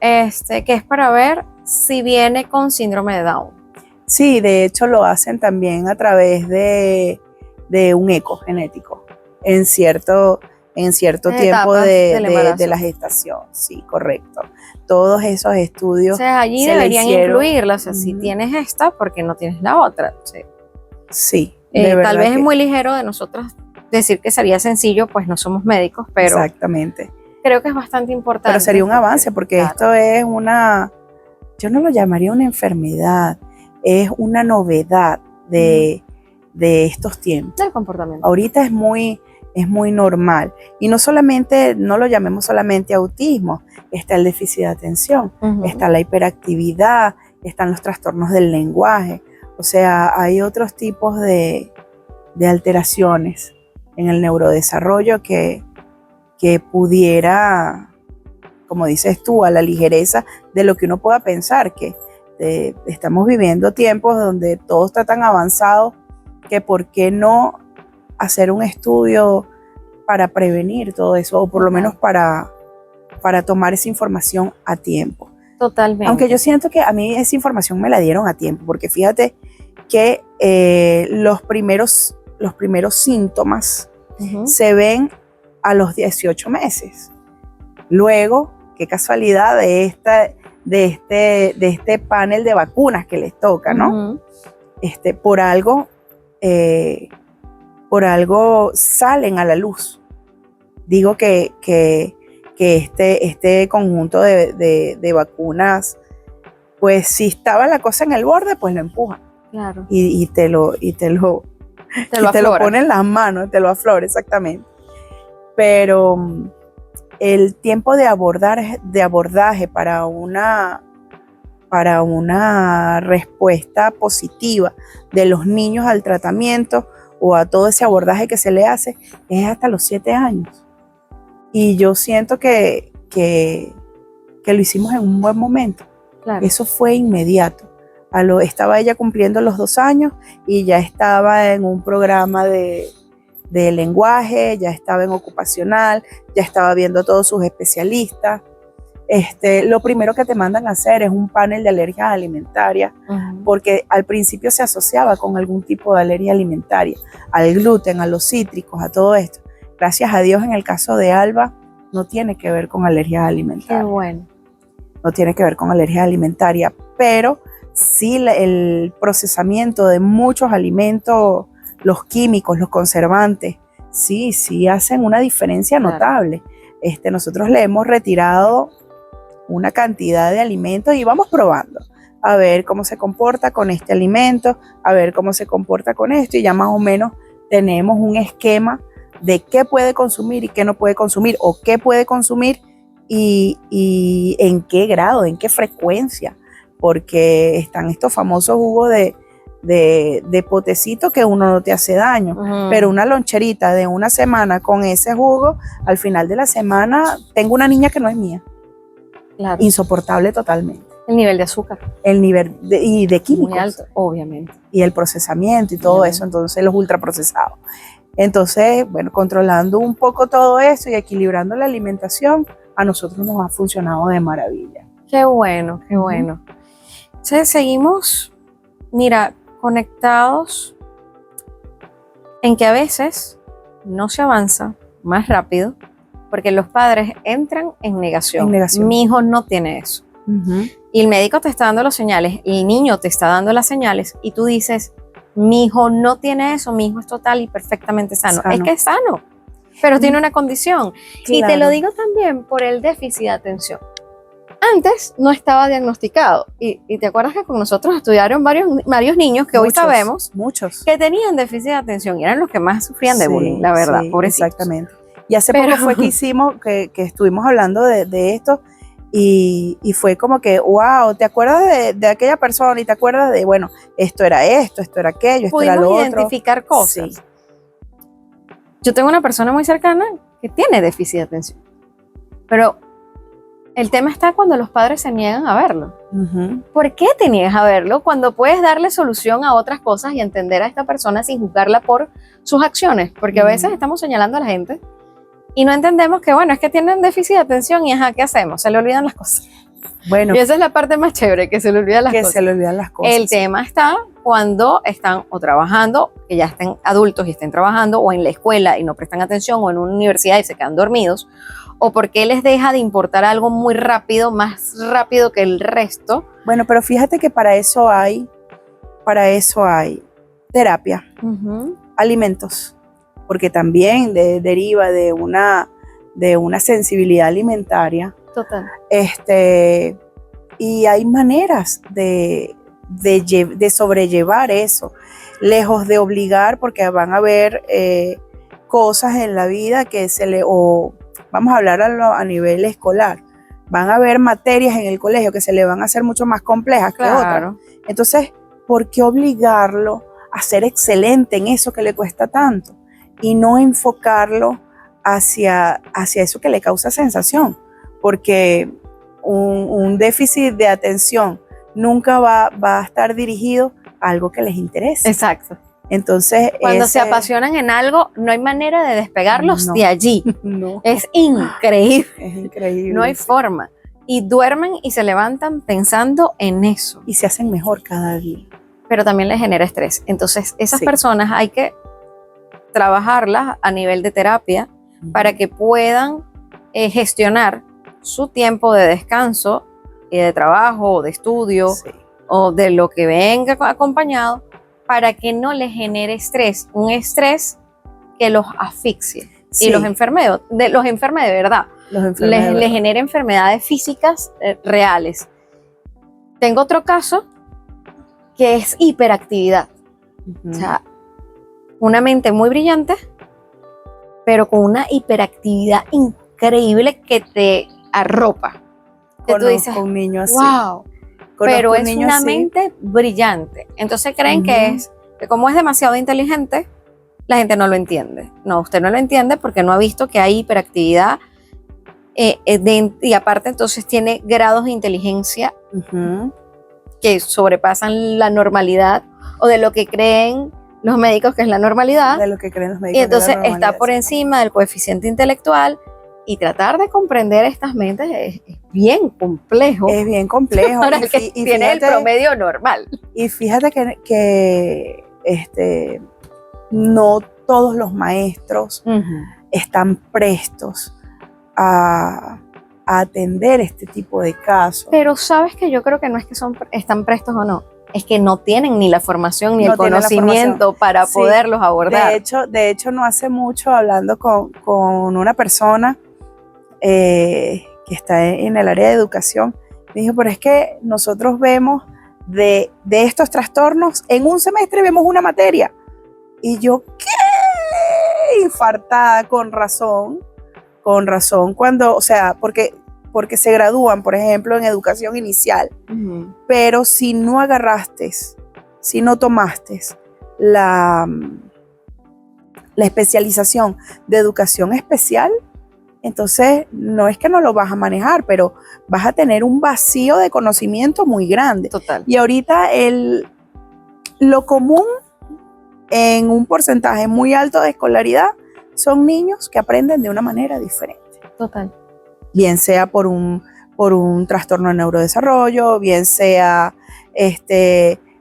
que es para ver si viene con síndrome de Down. Sí, de hecho lo hacen también a través de un eco genético en cierto tiempo de la gestación. Sí, correcto. Todos esos estudios. O sea, allí deberían incluirla. O sea, si tienes esta, ¿por qué no tienes la otra? Sí. Tal vez es muy ligero de nosotros decir que sería sencillo, pues no somos médicos, pero exactamente. Creo que es bastante importante. Pero sería un avance, porque esto es yo no lo llamaría una enfermedad, es una novedad de estos tiempos. Del comportamiento. Ahorita es muy normal. Y no lo llamemos solamente autismo, está el déficit de atención, está la hiperactividad, están los trastornos del lenguaje. O sea, hay otros tipos de alteraciones en el neurodesarrollo que pudiera, como dices tú, a la ligereza de lo que uno pueda pensar, que estamos viviendo tiempos donde todo está tan avanzado que por qué no hacer un estudio para prevenir todo eso, o por lo menos para tomar esa información a tiempo. Totalmente. Aunque yo siento que a mí esa información me la dieron a tiempo, porque fíjate que los primeros síntomas se ven a los 18 meses. Luego, qué casualidad de este panel de vacunas que les toca, ¿no? Por algo por algo salen a la luz. Digo que este conjunto de vacunas, pues si estaba la cosa en el borde, pues lo empujan. Claro. Y te lo pone en las manos, te lo aflora, exactamente. Pero el tiempo de abordaje para una respuesta positiva de los niños al tratamiento o a todo ese abordaje que se le hace es hasta los 7 años. Y yo siento que lo hicimos en un buen momento. Claro. Eso fue inmediato. Estaba ella cumpliendo los 2 años y ya estaba en un programa de lenguaje, ya estaba en ocupacional, ya estaba viendo a todos sus especialistas. Lo primero que te mandan a hacer es un panel de alergias alimentarias, porque al principio se asociaba con algún tipo de alergia alimentaria, al gluten, a los cítricos, a todo esto. Gracias a Dios, en el caso de Alba, no tiene que ver con alergias alimentarias. Qué bueno. No tiene que ver con alergias alimentarias, pero sí el procesamiento de muchos alimentos, los químicos, los conservantes, sí hacen una diferencia notable. Nosotros le hemos retirado una cantidad de alimentos y vamos probando a ver cómo se comporta con este alimento, a ver cómo se comporta con esto, y ya más o menos tenemos un esquema de qué puede consumir y qué no puede consumir, o qué puede consumir y en qué grado, en qué frecuencia, porque están estos famosos jugos de potecito que uno no te hace daño, pero una loncherita de una semana con ese jugo, al final de la semana tengo una niña que no es mía. Claro. Insoportable totalmente. El nivel de azúcar. El nivel de químicos. Muy alto, obviamente. Y el procesamiento y todo eso, entonces los ultraprocesados. Entonces, bueno, controlando un poco todo eso y equilibrando la alimentación, a nosotros nos ha funcionado de maravilla. Qué bueno, qué bueno. Entonces, seguimos, mira, conectados en que a veces no se avanza más rápido porque los padres entran en negación. Mi hijo no tiene eso. Y el médico te está dando las señales, el niño te está dando las señales y tú dices, mi hijo no tiene eso, mi hijo es total y perfectamente sano. Es que es sano, pero tiene una condición. Claro. Y te lo digo también por el déficit de atención. Antes no estaba diagnosticado y te acuerdas que con nosotros estudiaron varios niños que hoy sabemos que tenían déficit de atención y eran los que más sufrían de bullying, la verdad, pobrecitos. Exactamente. Y hace poco fue que hicimos, que estuvimos hablando de esto y fue como que, wow, ¿te acuerdas de aquella persona? Y te acuerdas de, bueno, esto era aquello, esto era lo otro. Pudimos identificar cosas. Sí. Yo tengo una persona muy cercana que tiene déficit de atención, pero el tema está cuando los padres se niegan a verlo. ¿Por qué te niegas a verlo cuando puedes darle solución a otras cosas y entender a esta persona sin juzgarla por sus acciones? Porque a veces estamos señalando a la gente y no entendemos que, bueno, es que tienen déficit de atención y ajá, ¿qué hacemos? Se le olvidan las cosas. Bueno, y esa es la parte más chévere, que se le olvidan las cosas. Que se le olvidan las cosas. El tema está cuando están o trabajando, que ya estén adultos y estén trabajando, o en la escuela y no prestan atención, o en una universidad y se quedan dormidos, o porque les deja de importar algo muy rápido, más rápido que el resto. Bueno, pero fíjate que para eso hay terapia, alimentos, porque también deriva de una sensibilidad alimentaria. Total. Y hay maneras de sobrellevar eso, lejos de obligar, porque van a haber cosas en la vida que vamos a hablar a nivel escolar, van a haber materias en el colegio que se le van a hacer mucho más complejas que otras. Entonces, ¿por qué obligarlo a ser excelente en eso que le cuesta tanto? Y no enfocarlo hacia eso que le causa sensación, porque un déficit de atención nunca va a estar dirigido a algo que les interese. Exacto. Entonces, cuando se apasionan en algo, no hay manera de despegarlos de allí. No. Es increíble. Es increíble. No hay forma. Y duermen y se levantan pensando en eso. Y se hacen mejor cada día. Pero también les genera estrés. Entonces, esas personas hay que trabajarlas a nivel de terapia para que puedan gestionar su tiempo de descanso y de trabajo o de estudio o de lo que venga acompañado para que no les genere estrés, un estrés que los asfixie Sí, y los enferme de verdad, los enfermos. les genere enfermedades físicas reales. Tengo otro caso que es hiperactividad, o sea, una mente muy brillante, pero con una hiperactividad increíble que te arropa. Que tú dices, con un niño así. wow, pero Conozco un es niño una así. mente brillante. Entonces creen que como es demasiado inteligente, la gente no lo entiende. No, usted no lo entiende porque no ha visto que hay hiperactividad y aparte entonces tiene grados de inteligencia que sobrepasan la normalidad o de lo que creen los médicos que es la normalidad. De lo que creen los médicos. Y entonces que es la está por normalidad, encima del coeficiente intelectual y tratar de comprender estas mentes es bien complejo. Es bien complejo. Para el que tiene el promedio normal. Y fíjate que no todos los maestros están prestos a atender este tipo de casos. Pero sabes que yo creo que no es que están prestos o no, es que no tienen ni la formación ni No el tienen la conocimiento para Sí, poderlos abordar. De hecho, no hace mucho hablando con una persona que está en el área de educación, me dijo, pero es que nosotros vemos de estos trastornos, en un semestre vemos una materia. Y yo, ¿qué? Infartada, con razón, cuando, o sea, porque se gradúan, por ejemplo, en educación inicial, pero si no agarraste, si no tomaste la especialización de educación especial, entonces no es que no lo vas a manejar, pero vas a tener un vacío de conocimiento muy grande. Total. Y ahorita lo común en un porcentaje muy alto de escolaridad son niños que aprenden de una manera diferente. Total. Bien sea por un trastorno de neurodesarrollo, bien sea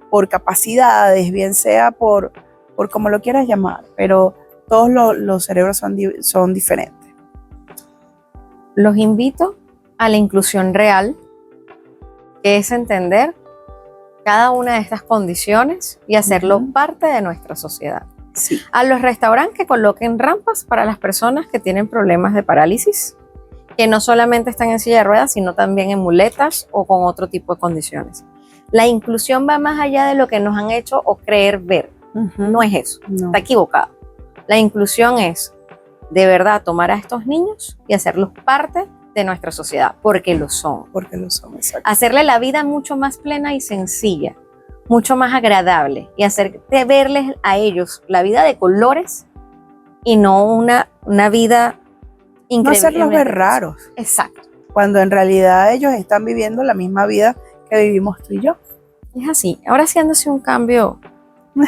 por capacidades, bien sea por como lo quieras llamar, pero todos los cerebros son diferentes. Los invito a la inclusión real, que es entender cada una de estas condiciones y hacerlo parte de nuestra sociedad. Sí. A los restaurantes que coloquen rampas para las personas que tienen problemas de parálisis, que no solamente están en silla de ruedas, sino también en muletas o con otro tipo de condiciones. La inclusión va más allá de lo que nos han hecho o creer ver. No es eso, está equivocado. La inclusión es de verdad tomar a estos niños y hacerlos parte de nuestra sociedad, porque lo son. Porque lo son, exacto. Hacerle la vida mucho más plena y sencilla, mucho más agradable y hacerte verles a ellos la vida de colores y no una vida increíble. No hacerlos ver raros. Exacto. Cuando en realidad ellos están viviendo la misma vida que vivimos tú y yo. Es así. Ahora sí haciéndose un cambio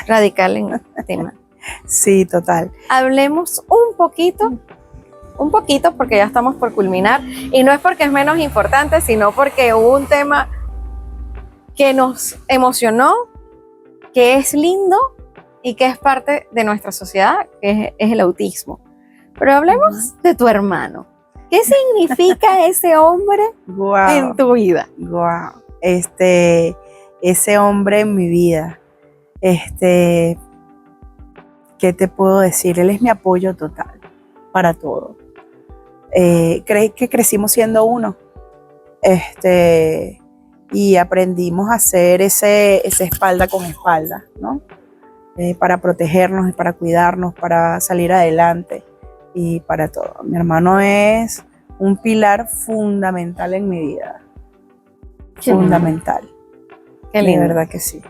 radical en el tema. Sí, total. Hablemos un poquito, porque ya estamos por culminar, y no es porque es menos importante, sino porque hubo un tema que nos emocionó, que es lindo y que es parte de nuestra sociedad, que es el autismo. Pero hablemos de tu hermano. ¿Qué significa ese hombre en tu vida? Wow. Ese hombre en mi vida. ¿Qué te puedo decir? Él es mi apoyo total para todo. Que crecimos siendo uno. Y aprendimos a hacer ese espalda con espalda, ¿no? Para protegernos y para cuidarnos, para salir adelante y para todo. Mi hermano es un pilar fundamental en mi vida. Qué fundamental. Qué lindo. De verdad que sí.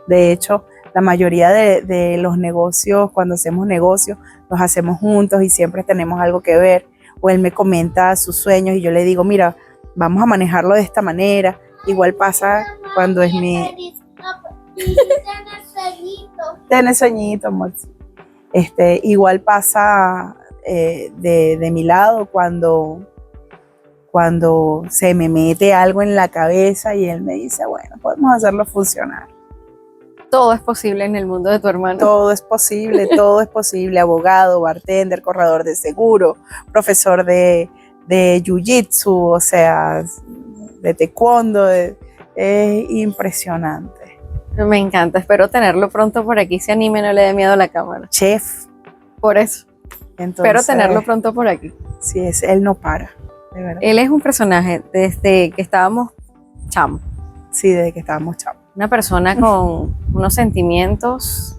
De hecho, la mayoría de los negocios, cuando hacemos negocios, los hacemos juntos y siempre tenemos algo que ver. O él me comenta sus sueños y yo le digo, mira, vamos a manejarlo de esta manera. Igual pasa cuando es mi... Tiene sueñito, amor. Igual pasa de mi lado cuando se me mete algo en la cabeza y él me dice, bueno, podemos hacerlo funcionar. Todo es posible en el mundo de tu hermano. Todo es posible, todo es posible. Abogado, bartender, corredor de seguro, profesor de jiu-jitsu, o sea, de taekwondo. Es impresionante. Me encanta, espero tenerlo pronto por aquí, se anime, no le dé miedo a la cámara. Chef. Por eso, Entonces, espero tenerlo pronto por aquí. Sí, él no para, de verdad. Él es un personaje desde que estábamos chamos. Sí, desde que estábamos chavos. Una persona con unos sentimientos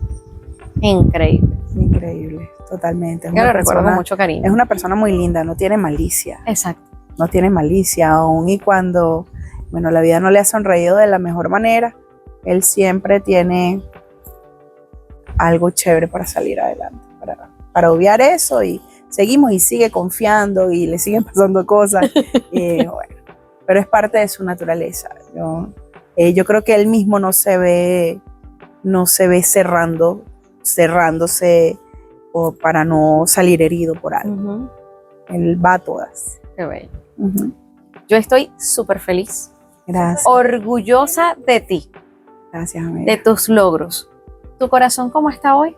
increíbles. Increíble, totalmente. Yo lo recuerdo con mucho cariño. Es una persona muy linda, no tiene malicia. Exacto. No tiene malicia, aún y cuando, bueno, la vida no le ha sonreído de la mejor manera, él siempre tiene algo chévere para salir adelante, para obviar eso, y seguimos y sigue confiando y le siguen pasando cosas. Bueno, pero es parte de su naturaleza. Yo creo que él mismo no se ve cerrándose o para no salir herido por algo. Él va a todas. Qué bello. Yo estoy súper feliz. Gracias. Orgullosa de ti. Gracias, amiga. De tus logros. ¿Tu corazón cómo está hoy?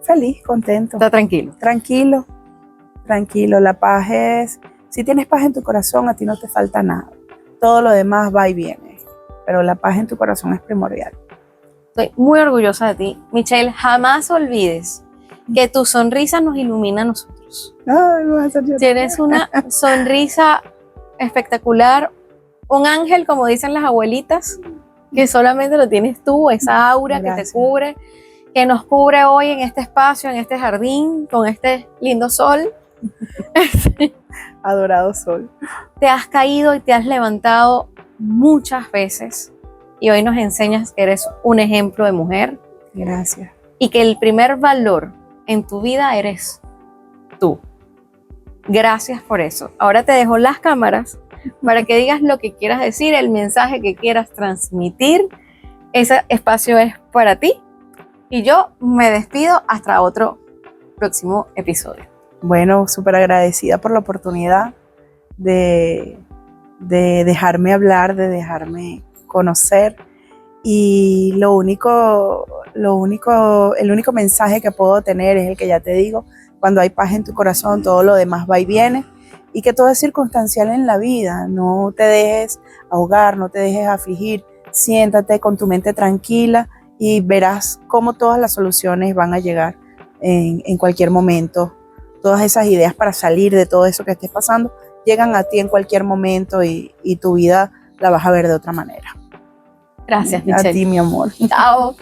Feliz, contento. Está tranquilo. Tranquilo, tranquilo. La paz es, si tienes paz en tu corazón, a ti no te falta nada. Todo lo demás va y viene, pero la paz en tu corazón es primordial. Estoy muy orgullosa de ti. Michelle, jamás olvides que tu sonrisa nos ilumina a nosotros. Ay, me vas a hacer llorar. Tienes una sonrisa espectacular, un ángel, como dicen las abuelitas, que solamente lo tienes tú, esa aura Gracias. que te cubre, que nos cubre hoy en este espacio, en este jardín, con este lindo sol. Adorado sol. Te has caído y te has levantado muchas veces y hoy nos enseñas que eres un ejemplo de mujer. Gracias. Y que el primer valor en tu vida eres tú. Gracias por eso. Ahora te dejo las cámaras para que digas lo que quieras decir, el mensaje que quieras transmitir. Ese espacio es para ti. Y yo me despido hasta otro próximo episodio. Bueno, súper agradecida por la oportunidad de dejarme hablar, de dejarme conocer. Y el único mensaje que puedo tener es el que ya te digo: cuando hay paz en tu corazón, todo lo demás va y viene, y que todo es circunstancial en la vida. No te dejes ahogar, no te dejes afligir, siéntate con tu mente tranquila y verás cómo todas las soluciones van a llegar en cualquier momento. Todas esas ideas para salir de todo eso que estés pasando llegan a ti en cualquier momento, y tu vida la vas a ver de otra manera. Gracias, Michelle. A ti, mi amor. Chao.